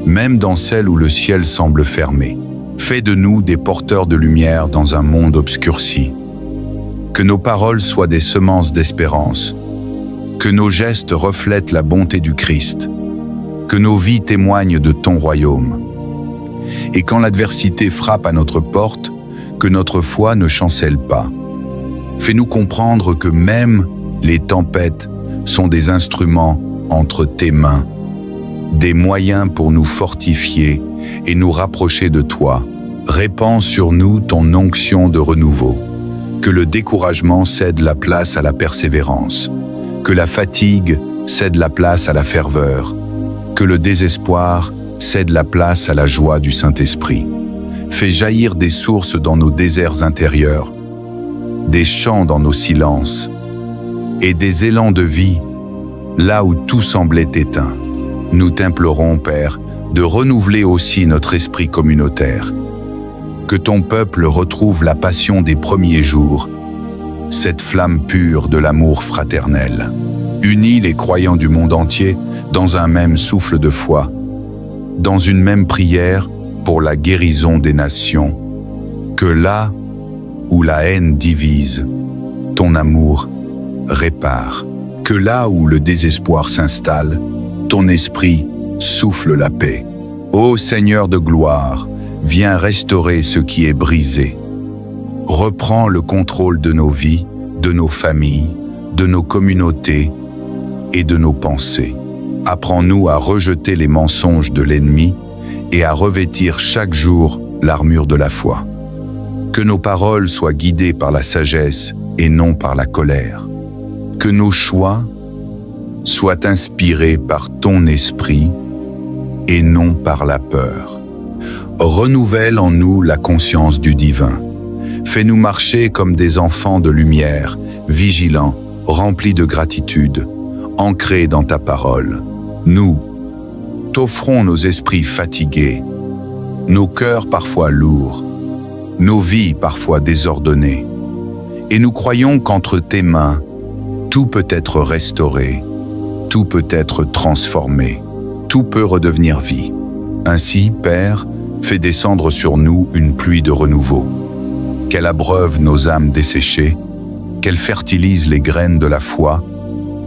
même dans celle où le ciel semble fermé. Fais de nous des porteurs de lumière dans un monde obscurci. Que nos paroles soient des semences d'espérance, que nos gestes reflètent la bonté du Christ, que nos vies témoignent de ton royaume. Et quand l'adversité frappe à notre porte, que notre foi ne chancelle pas. Fais-nous comprendre que même les tempêtes sont des instruments entre tes mains, des moyens pour nous fortifier et nous rapprocher de toi. Répands sur nous ton onction de renouveau. Que le découragement cède la place à la persévérance. Que la fatigue cède la place à la ferveur. Que le désespoir cède la place à la joie du Saint-Esprit. Fais jaillir des sources dans nos déserts intérieurs, des chants dans nos silences, et des élans de vie là où tout semblait éteint. Nous t'implorons, Père, de renouveler aussi notre esprit communautaire. Que ton peuple retrouve la passion des premiers jours, cette flamme pure de l'amour fraternel. Unis les croyants du monde entier dans un même souffle de foi, dans une même prière pour la guérison des nations. Que là où la haine divise, ton amour répare. Que là où le désespoir s'installe, ton esprit souffle la paix. Ô Seigneur de gloire, viens restaurer ce qui est brisé. Reprends le contrôle de nos vies, de nos familles, de nos communautés et de nos pensées. Apprends-nous à rejeter les mensonges de l'ennemi et à revêtir chaque jour l'armure de la foi. Que nos paroles soient guidées par la sagesse et non par la colère. Que nos choix soient inspirés par ton esprit et non par la peur. Renouvelle en nous la conscience du divin. Fais-nous marcher comme des enfants de lumière, vigilants, remplis de gratitude, ancrés dans ta parole. Nous t'offrons nos esprits fatigués, nos cœurs parfois lourds, nos vies parfois désordonnées. Et nous croyons qu'entre tes mains, tout peut être restauré, tout peut être transformé, tout peut redevenir vie. Ainsi, Père, fais descendre sur nous une pluie de renouveau. qu'elle abreuve nos âmes desséchées, qu'elle fertilise les graines de la foi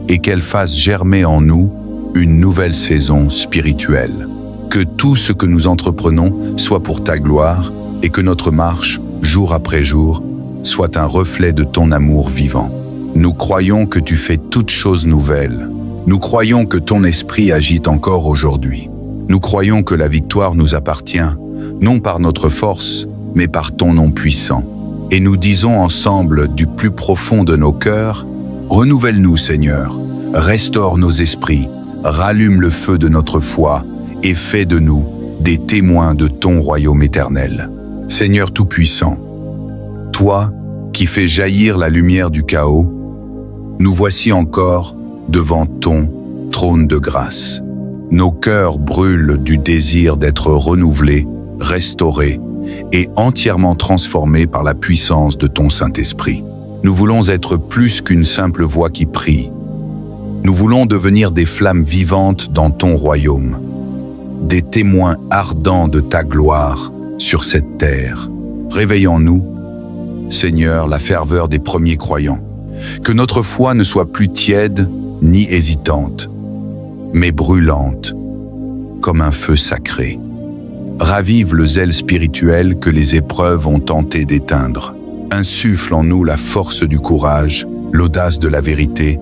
et qu'elle fasse germer en nous une nouvelle saison spirituelle. Que tout ce que nous entreprenons soit pour ta gloire et que notre marche, jour après jour, soit un reflet de ton amour vivant. Nous croyons que tu fais toutes choses nouvelles. Nous croyons que ton esprit agit encore aujourd'hui. Nous croyons que la victoire nous appartient, non par notre force, mais par ton nom puissant. Et nous disons ensemble du plus profond de nos cœurs, renouvelle-nous Seigneur, restaure nos esprits, rallume le feu de notre foi et fais de nous des témoins de ton royaume éternel. Seigneur Tout-Puissant, toi qui fais jaillir la lumière du chaos, nous voici encore devant ton trône de grâce. Nos cœurs brûlent du désir d'être renouvelés, restaurés et entièrement transformés par la puissance de ton Saint-Esprit. Nous voulons être plus qu'une simple voix qui prie. Nous voulons devenir des flammes vivantes dans ton royaume, des témoins ardents de ta gloire sur cette terre. Réveillons-nous, Seigneur, la ferveur des premiers croyants. Que notre foi ne soit plus tiède ni hésitante, mais brûlante, comme un feu sacré. Ravive le zèle spirituel que les épreuves ont tenté d'éteindre. Insuffle en nous la force du courage, l'audace de la vérité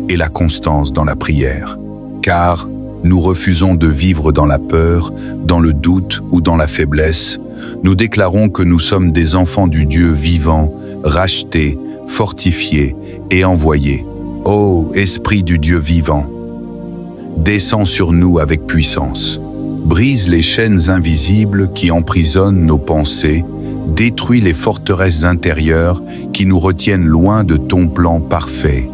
et la constance dans la prière. Car nous refusons de vivre dans la peur, dans le doute ou dans la faiblesse. Nous déclarons que nous sommes des enfants du Dieu vivant, rachetés, fortifiés et envoyés. Ô Esprit du Dieu vivant, descends sur nous avec puissance. Brise les chaînes invisibles qui emprisonnent nos pensées, détruis les forteresses intérieures qui nous retiennent loin de ton plan parfait.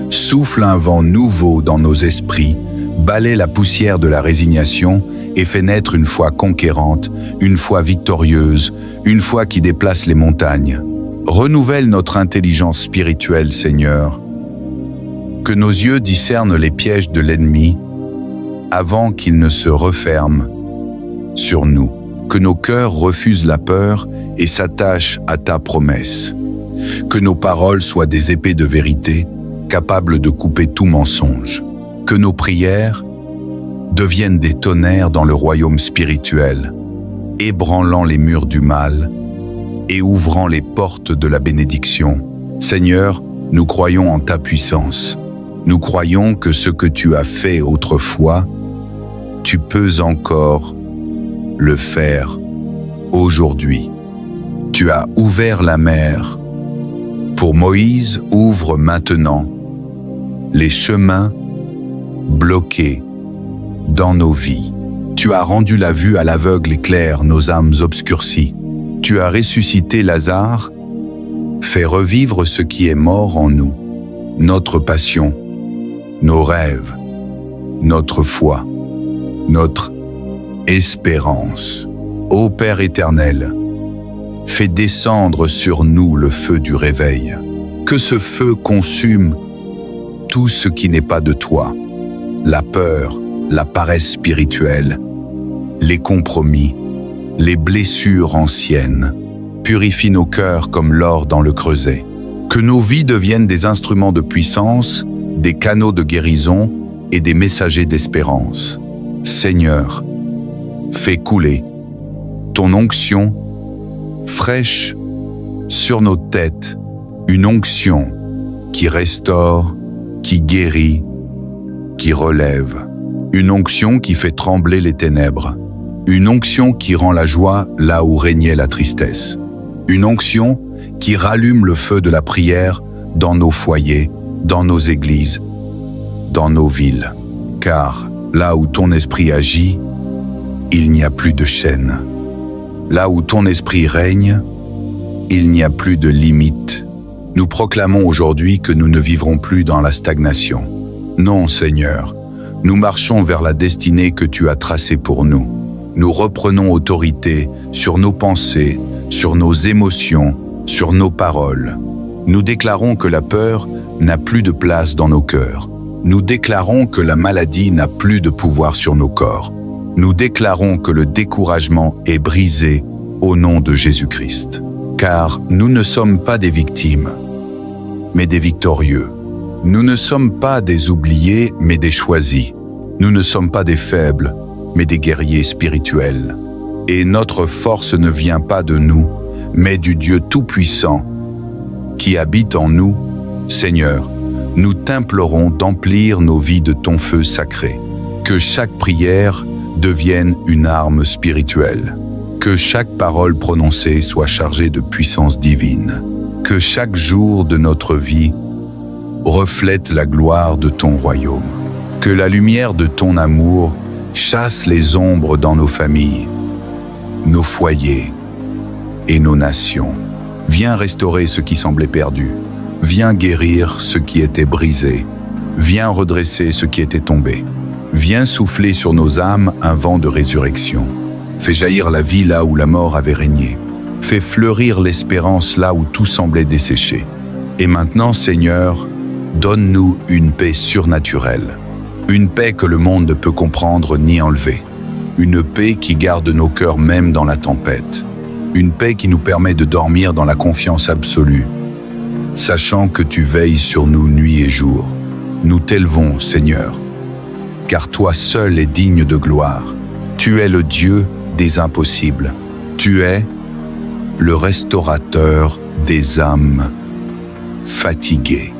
Souffle un vent nouveau dans nos esprits, balaie la poussière de la résignation et fais naître une foi conquérante, une foi victorieuse, une foi qui déplace les montagnes. Renouvelle notre intelligence spirituelle, Seigneur. Que nos yeux discernent les pièges de l'ennemi avant qu'ils ne se referment sur nous. Que nos cœurs refusent la peur et s'attachent à ta promesse. Que nos paroles soient des épées de vérité, capables de couper tout mensonge. Que nos prières deviennent des tonnerres dans le royaume spirituel, ébranlant les murs du mal et ouvrant les portes de la bénédiction. Seigneur, nous croyons en ta puissance. Nous croyons que ce que tu as fait autrefois, tu peux encore le faire aujourd'hui. Tu as ouvert la mer. Pour Moïse, ouvre maintenant les chemins bloqués dans nos vies. Tu as rendu la vue à l'aveugle et claire nos âmes obscurcies. Tu as ressuscité Lazare, fait revivre ce qui est mort en nous, notre passion, nos rêves, notre foi, notre espérance. Ô Père éternel, fais descendre sur nous le feu du réveil. Que ce feu consume tout ce qui n'est pas de toi, la peur, la paresse spirituelle, les compromis, les blessures anciennes. Purifie nos cœurs comme l'or dans le creuset. Que nos vies deviennent des instruments de puissance, des canaux de guérison et des messagers d'espérance. Seigneur, fais couler ton onction fraîche sur nos têtes, une onction qui restaure, qui guérit, qui relève, une onction qui fait trembler les ténèbres, une onction qui rend la joie là où régnait la tristesse, une onction qui rallume le feu de la prière dans nos foyers, dans nos églises, dans nos villes. Car là où ton esprit agit, il n'y a plus de chaînes. Là où ton esprit règne, il n'y a plus de limites. Nous proclamons aujourd'hui que nous ne vivrons plus dans la stagnation. Non, Seigneur, nous marchons vers la destinée que tu as tracée pour nous. Nous reprenons autorité sur nos pensées, sur nos émotions, sur nos paroles. Nous déclarons que la peur n'a plus de place dans nos cœurs. Nous déclarons que la maladie n'a plus de pouvoir sur nos corps. Nous déclarons que le découragement est brisé au nom de Jésus-Christ. car nous ne sommes pas des victimes, mais des victorieux. Nous ne sommes pas des oubliés, mais des choisis. Nous ne sommes pas des faibles, mais des guerriers spirituels. Et notre force ne vient pas de nous, mais du Dieu Tout-Puissant qui habite en nous. Seigneur, nous t'implorons d'emplir nos vies de ton feu sacré. Que chaque prière devienne une arme spirituelle. Que chaque parole prononcée soit chargée de puissance divine. Que chaque jour de notre vie reflète la gloire de ton royaume. Que la lumière de ton amour chasse les ombres dans nos familles, nos foyers et nos nations. Viens restaurer ce qui semblait perdu. Viens guérir ce qui était brisé. Viens redresser ce qui était tombé. Viens souffler sur nos âmes un vent de résurrection. Fais jaillir la vie là où la mort avait régné. Fais fleurir l'espérance là où tout semblait desséché. Et maintenant, Seigneur, donne-nous une paix surnaturelle. Une paix que le monde ne peut comprendre ni enlever. Une paix qui garde nos cœurs même dans la tempête. Une paix qui nous permet de dormir dans la confiance absolue, sachant que tu veilles sur nous nuit et jour. Nous t'élevons, Seigneur, car toi seul es digne de gloire. Tu es le Dieu des impossibles. Tu es le restaurateur des âmes fatiguées.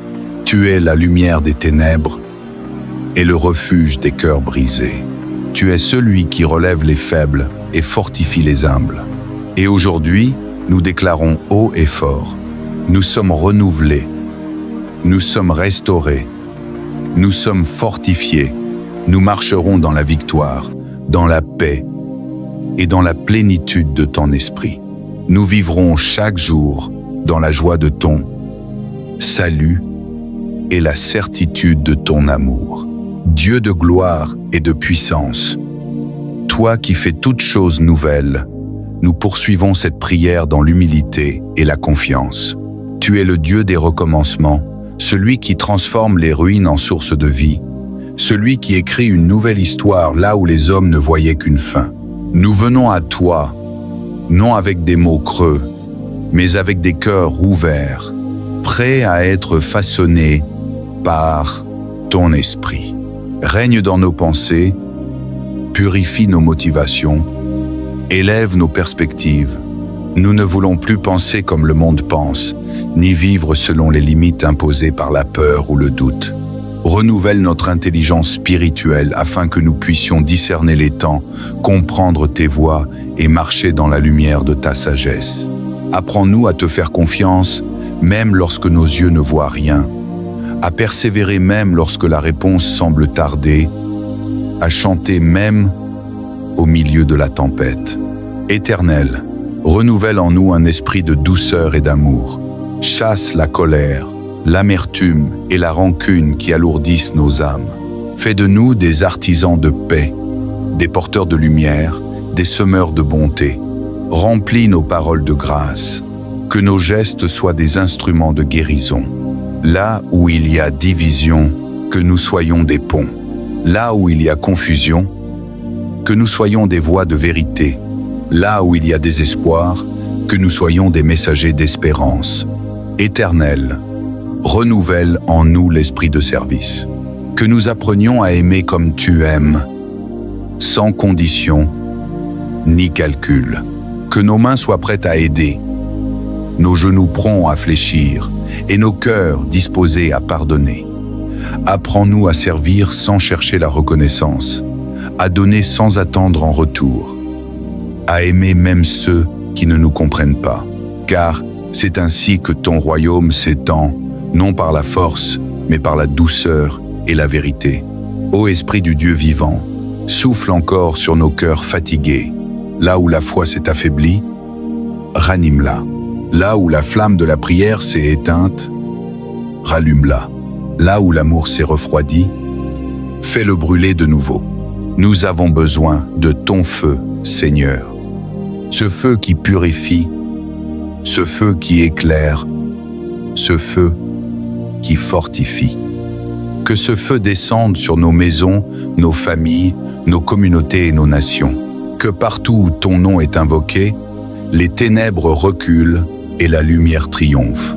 Tu es la lumière des ténèbres et le refuge des cœurs brisés. Tu es celui qui relève les faibles et fortifie les humbles. Et aujourd'hui, nous déclarons haut et fort, nous sommes renouvelés, nous sommes restaurés, nous sommes fortifiés, nous marcherons dans la victoire, dans la paix et dans la plénitude de ton esprit. Nous vivrons chaque jour dans la joie de ton salut et la certitude de ton amour. Dieu de gloire et de puissance, toi qui fais toutes choses nouvelles, nous poursuivons cette prière dans l'humilité et la confiance. Tu es le Dieu des recommencements, celui qui transforme les ruines en source de vie, celui qui écrit une nouvelle histoire là où les hommes ne voyaient qu'une fin. Nous venons à toi, non avec des mots creux, mais avec des cœurs ouverts, prêts à être façonnés par ton esprit. Règne dans nos pensées, purifie nos motivations, élève nos perspectives. Nous ne voulons plus penser comme le monde pense, ni vivre selon les limites imposées par la peur ou le doute. Renouvelle notre intelligence spirituelle afin que nous puissions discerner les temps, comprendre tes voies et marcher dans la lumière de ta sagesse. Apprends-nous à te faire confiance, même lorsque nos yeux ne voient rien, à persévérer même lorsque la réponse semble tarder, à chanter même au milieu de la tempête. Éternel, renouvelle en nous un esprit de douceur et d'amour. Chasse la colère, l'amertume et la rancune qui alourdissent nos âmes. Fais de nous des artisans de paix, des porteurs de lumière, des semeurs de bonté. Remplis nos paroles de grâce, que nos gestes soient des instruments de guérison. Là où il y a division, que nous soyons des ponts. Là où il y a confusion, que nous soyons des voix de vérité. Là où il y a désespoir, que nous soyons des messagers d'espérance. Éternel, renouvelle en nous l'esprit de service. Que nous apprenions à aimer comme tu aimes, sans condition ni calcul. Que nos mains soient prêtes à aider, nos genoux prompts à fléchir et nos cœurs disposés à pardonner. Apprends-nous à servir sans chercher la reconnaissance, à donner sans attendre en retour, à aimer même ceux qui ne nous comprennent pas, car c'est ainsi que ton royaume s'étend, non par la force, mais par la douceur et la vérité. Ô Esprit du Dieu vivant, souffle encore sur nos cœurs fatigués. Là où la foi s'est affaiblie, ranime-la. Là où la flamme de la prière s'est éteinte, rallume-la. Là où l'amour s'est refroidi, fais-le brûler de nouveau. Nous avons besoin de ton feu, Seigneur. Ce feu qui purifie, ce feu qui éclaire, ce feu qui fortifie. Que ce feu descende sur nos maisons, nos familles, nos communautés et nos nations. Que partout où ton nom est invoqué, les ténèbres reculent et la lumière triomphe.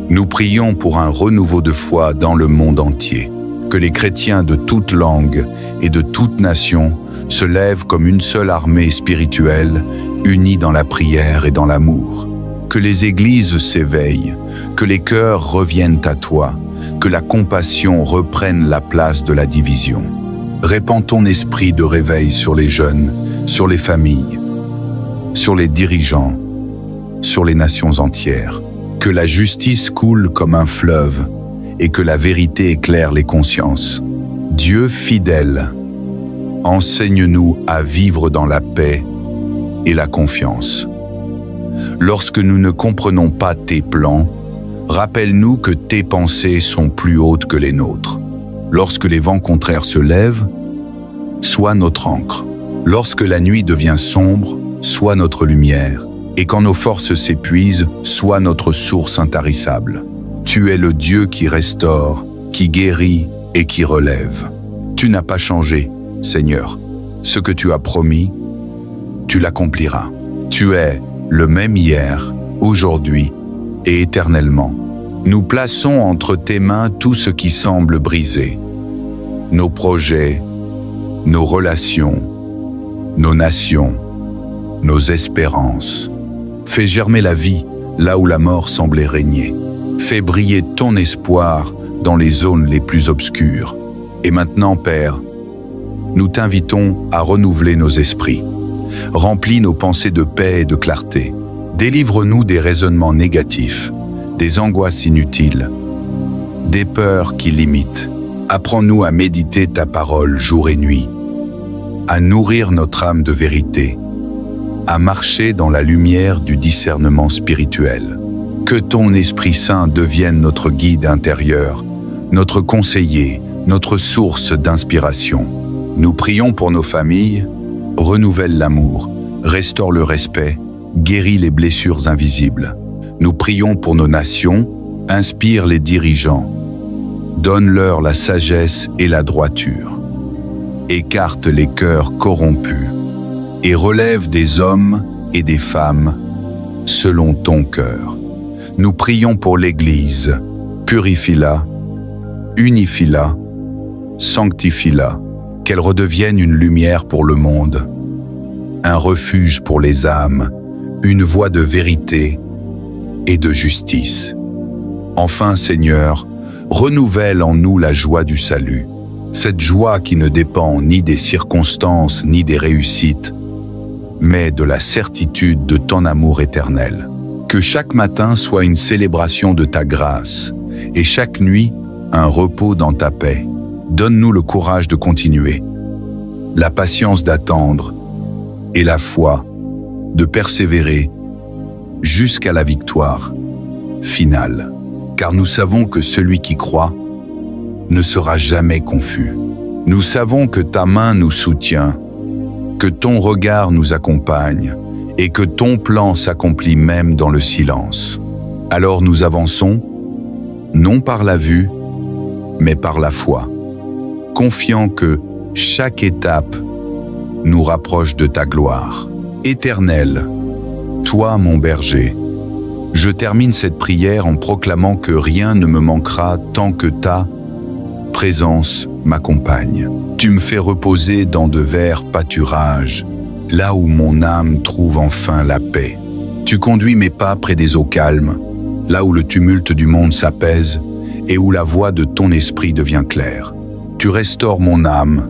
Nous prions pour un renouveau de foi dans le monde entier, que les chrétiens de toutes langues et de toutes nations se lèvent comme une seule armée spirituelle, unie dans la prière et dans l'amour. Que les églises s'éveillent, que les cœurs reviennent à toi, que la compassion reprenne la place de la division. Répands ton esprit de réveil sur les jeunes, sur les familles, sur les dirigeants, sur les nations entières. Que la justice coule comme un fleuve et que la vérité éclaire les consciences. Dieu fidèle, enseigne-nous à vivre dans la paix et la confiance. Lorsque nous ne comprenons pas tes plans, rappelle-nous que tes pensées sont plus hautes que les nôtres. Lorsque les vents contraires se lèvent, sois notre ancre. Lorsque la nuit devient sombre, sois notre lumière. Et quand nos forces s'épuisent, sois notre source intarissable. Tu es le Dieu qui restaure, qui guérit et qui relève. Tu n'as pas changé, Seigneur. Ce que tu as promis, tu l'accompliras. Tu es le même hier, aujourd'hui et éternellement. Nous plaçons entre tes mains tout ce qui semble brisé. Nos projets, nos relations, nos nations, nos espérances. Fais germer la vie là où la mort semblait régner. Fais briller ton espoir dans les zones les plus obscures. Et maintenant, Père, nous t'invitons à renouveler nos esprits. Remplis nos pensées de paix et de clarté. Délivre-nous des raisonnements négatifs, des angoisses inutiles, des peurs qui limitent. Apprends-nous à méditer ta parole jour et nuit, à nourrir notre âme de vérité, à marcher dans la lumière du discernement spirituel. Que ton Esprit Saint devienne notre guide intérieur, notre conseiller, notre source d'inspiration. Nous prions pour nos familles, renouvelle l'amour, restaure le respect, guéris les blessures invisibles. Nous prions pour nos nations, inspire les dirigeants, donne-leur la sagesse et la droiture. Écarte les cœurs corrompus et relève des hommes et des femmes selon ton cœur. Nous prions pour l'Église, purifie-la, unifie-la, sanctifie-la, qu'elle redevienne une lumière pour le monde, un refuge pour les âmes, une voie de vérité et de justice. Enfin, Seigneur, renouvelle en nous la joie du salut, cette joie qui ne dépend ni des circonstances ni des réussites, mais de la certitude de ton amour éternel. Que chaque matin soit une célébration de ta grâce et chaque nuit un repos dans ta paix. Donne-nous le courage de continuer, la patience d'attendre et la foi de persévérer jusqu'à la victoire finale. Car nous savons que celui qui croit ne sera jamais confus. Nous savons que ta main nous soutient, que ton regard nous accompagne et que ton plan s'accomplit même dans le silence. Alors nous avançons, non par la vue, mais par la foi, confiant que chaque étape nous rapproche de ta gloire. Éternel, toi mon berger, je termine cette prière en proclamant que rien ne me manquera tant que ta présence m'accompagne. Tu me fais reposer dans de verts pâturages, là où mon âme trouve enfin la paix. Tu conduis mes pas près des eaux calmes, là où le tumulte du monde s'apaise et où la voix de ton esprit devient claire. Tu restaures mon âme,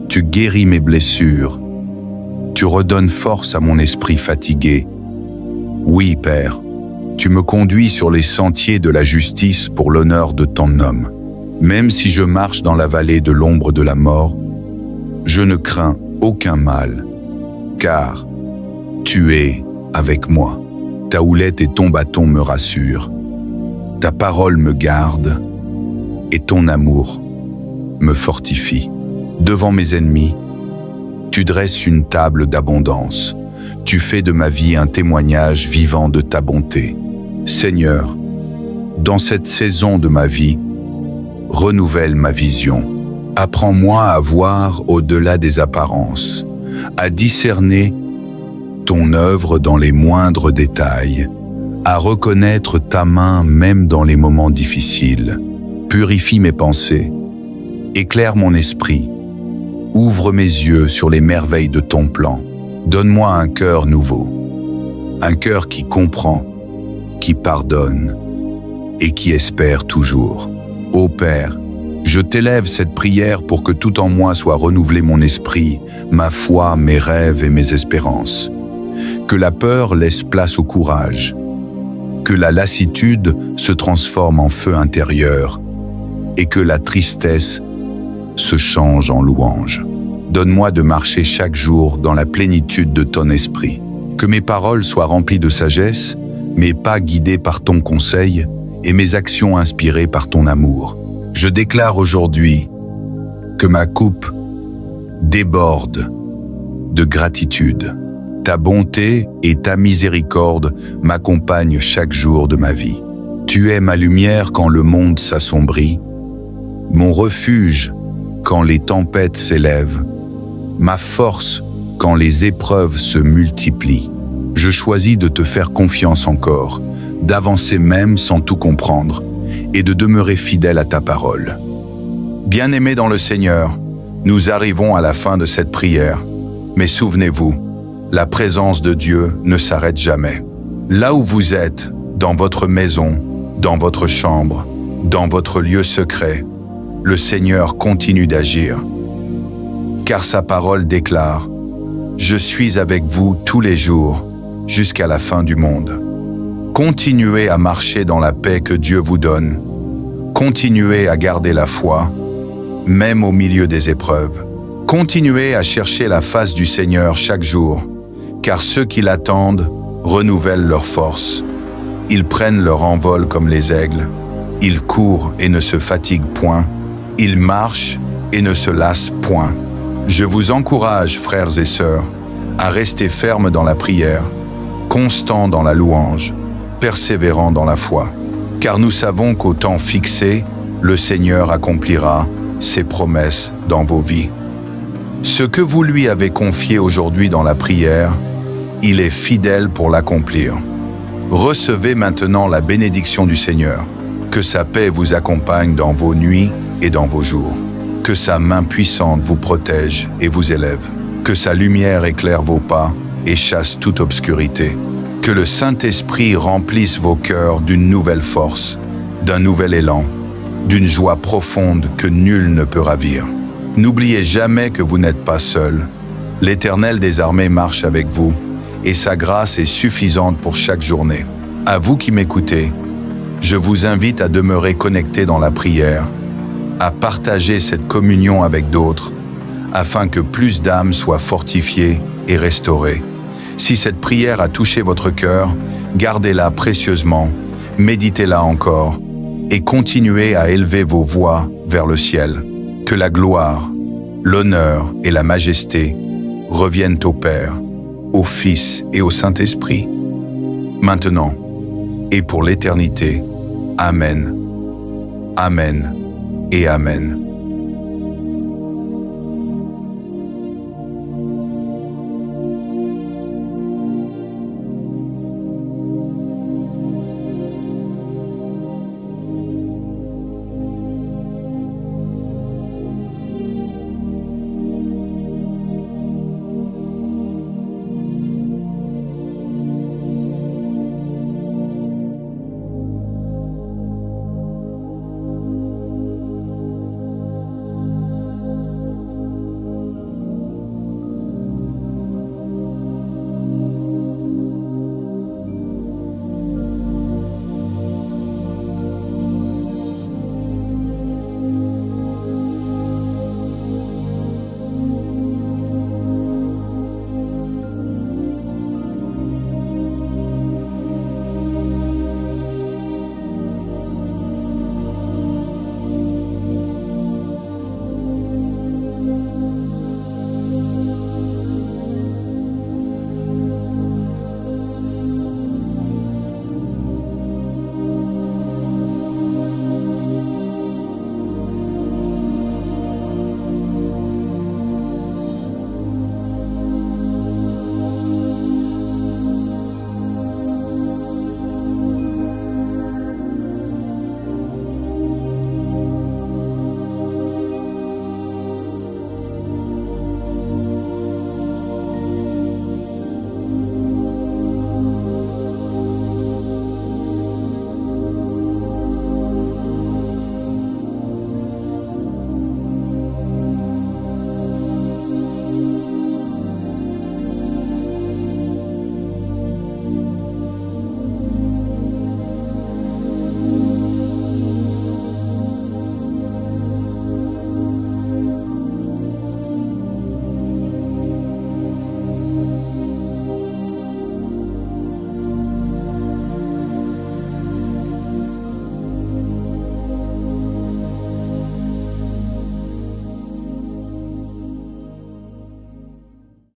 tu guéris mes blessures, tu redonnes force à mon esprit fatigué. Oui, Père, tu me conduis sur les sentiers de la justice pour l'honneur de ton nom. Même si je marche dans la vallée de l'ombre de la mort, je ne crains aucun mal, car tu es avec moi. Ta houlette et ton bâton me rassurent, ta parole me garde et ton amour me fortifie. Devant mes ennemis, tu dresses une table d'abondance. Tu fais de ma vie un témoignage vivant de ta bonté. Seigneur, dans cette saison de ma vie, renouvelle ma vision. Apprends-moi à voir au-delà des apparences, à discerner ton œuvre dans les moindres détails, à reconnaître ta main même dans les moments difficiles. Purifie mes pensées, éclaire mon esprit, ouvre mes yeux sur les merveilles de ton plan. Donne-moi un cœur nouveau, un cœur qui comprend, qui pardonne et qui espère toujours. Ô Père, je t'élève cette prière pour que tout en moi soit renouvelé mon esprit, ma foi, mes rêves et mes espérances. Que la peur laisse place au courage, que la lassitude se transforme en feu intérieur et que la tristesse se change en louange. Donne-moi de marcher chaque jour dans la plénitude de ton esprit. Que mes paroles soient remplies de sagesse, mes pas guidés par ton conseil et mes actions inspirées par ton amour. Je déclare aujourd'hui que ma coupe déborde de gratitude. Ta bonté et ta miséricorde m'accompagnent chaque jour de ma vie. Tu es ma lumière quand le monde s'assombrit, mon refuge quand les tempêtes s'élèvent, ma force quand les épreuves se multiplient. Je choisis de te faire confiance encore, d'avancer même sans tout comprendre et de demeurer fidèle à ta parole. Bien-aimés dans le Seigneur, nous arrivons à la fin de cette prière, mais souvenez-vous, la présence de Dieu ne s'arrête jamais. Là où vous êtes, dans votre maison, dans votre chambre, dans votre lieu secret, le Seigneur continue d'agir. Car sa parole déclare « Je suis avec vous tous les jours, jusqu'à la fin du monde ». Continuez à marcher dans la paix que Dieu vous donne. Continuez à garder la foi, même au milieu des épreuves. Continuez à chercher la face du Seigneur chaque jour, car ceux qui l'attendent renouvellent leur force. Ils prennent leur envol comme les aigles. Ils courent et ne se fatiguent point. Ils marchent et ne se lassent point. Je vous encourage, frères et sœurs, à rester fermes dans la prière, constants dans la louange, persévérants dans la foi. Car nous savons qu'au temps fixé, le Seigneur accomplira ses promesses dans vos vies. Ce que vous lui avez confié aujourd'hui dans la prière, il est fidèle pour l'accomplir. Recevez maintenant la bénédiction du Seigneur. Que sa paix vous accompagne dans vos nuits et dans vos jours. Que sa main puissante vous protège et vous élève. Que sa lumière éclaire vos pas et chasse toute obscurité. Que le Saint-Esprit remplisse vos cœurs d'une nouvelle force, d'un nouvel élan, d'une joie profonde que nul ne peut ravir. N'oubliez jamais que vous n'êtes pas seul. L'Éternel des armées marche avec vous et sa grâce est suffisante pour chaque journée. À vous qui m'écoutez, je vous invite à demeurer connectés dans la prière, à partager cette communion avec d'autres, afin que plus d'âmes soient fortifiées et restaurées. Si cette prière a touché votre cœur, gardez-la précieusement, méditez-la encore, et continuez à élever vos voix vers le ciel. Que la gloire, l'honneur et la majesté reviennent au Père, au Fils et au Saint-Esprit, maintenant et pour l'éternité. Amen. Amen et Amen.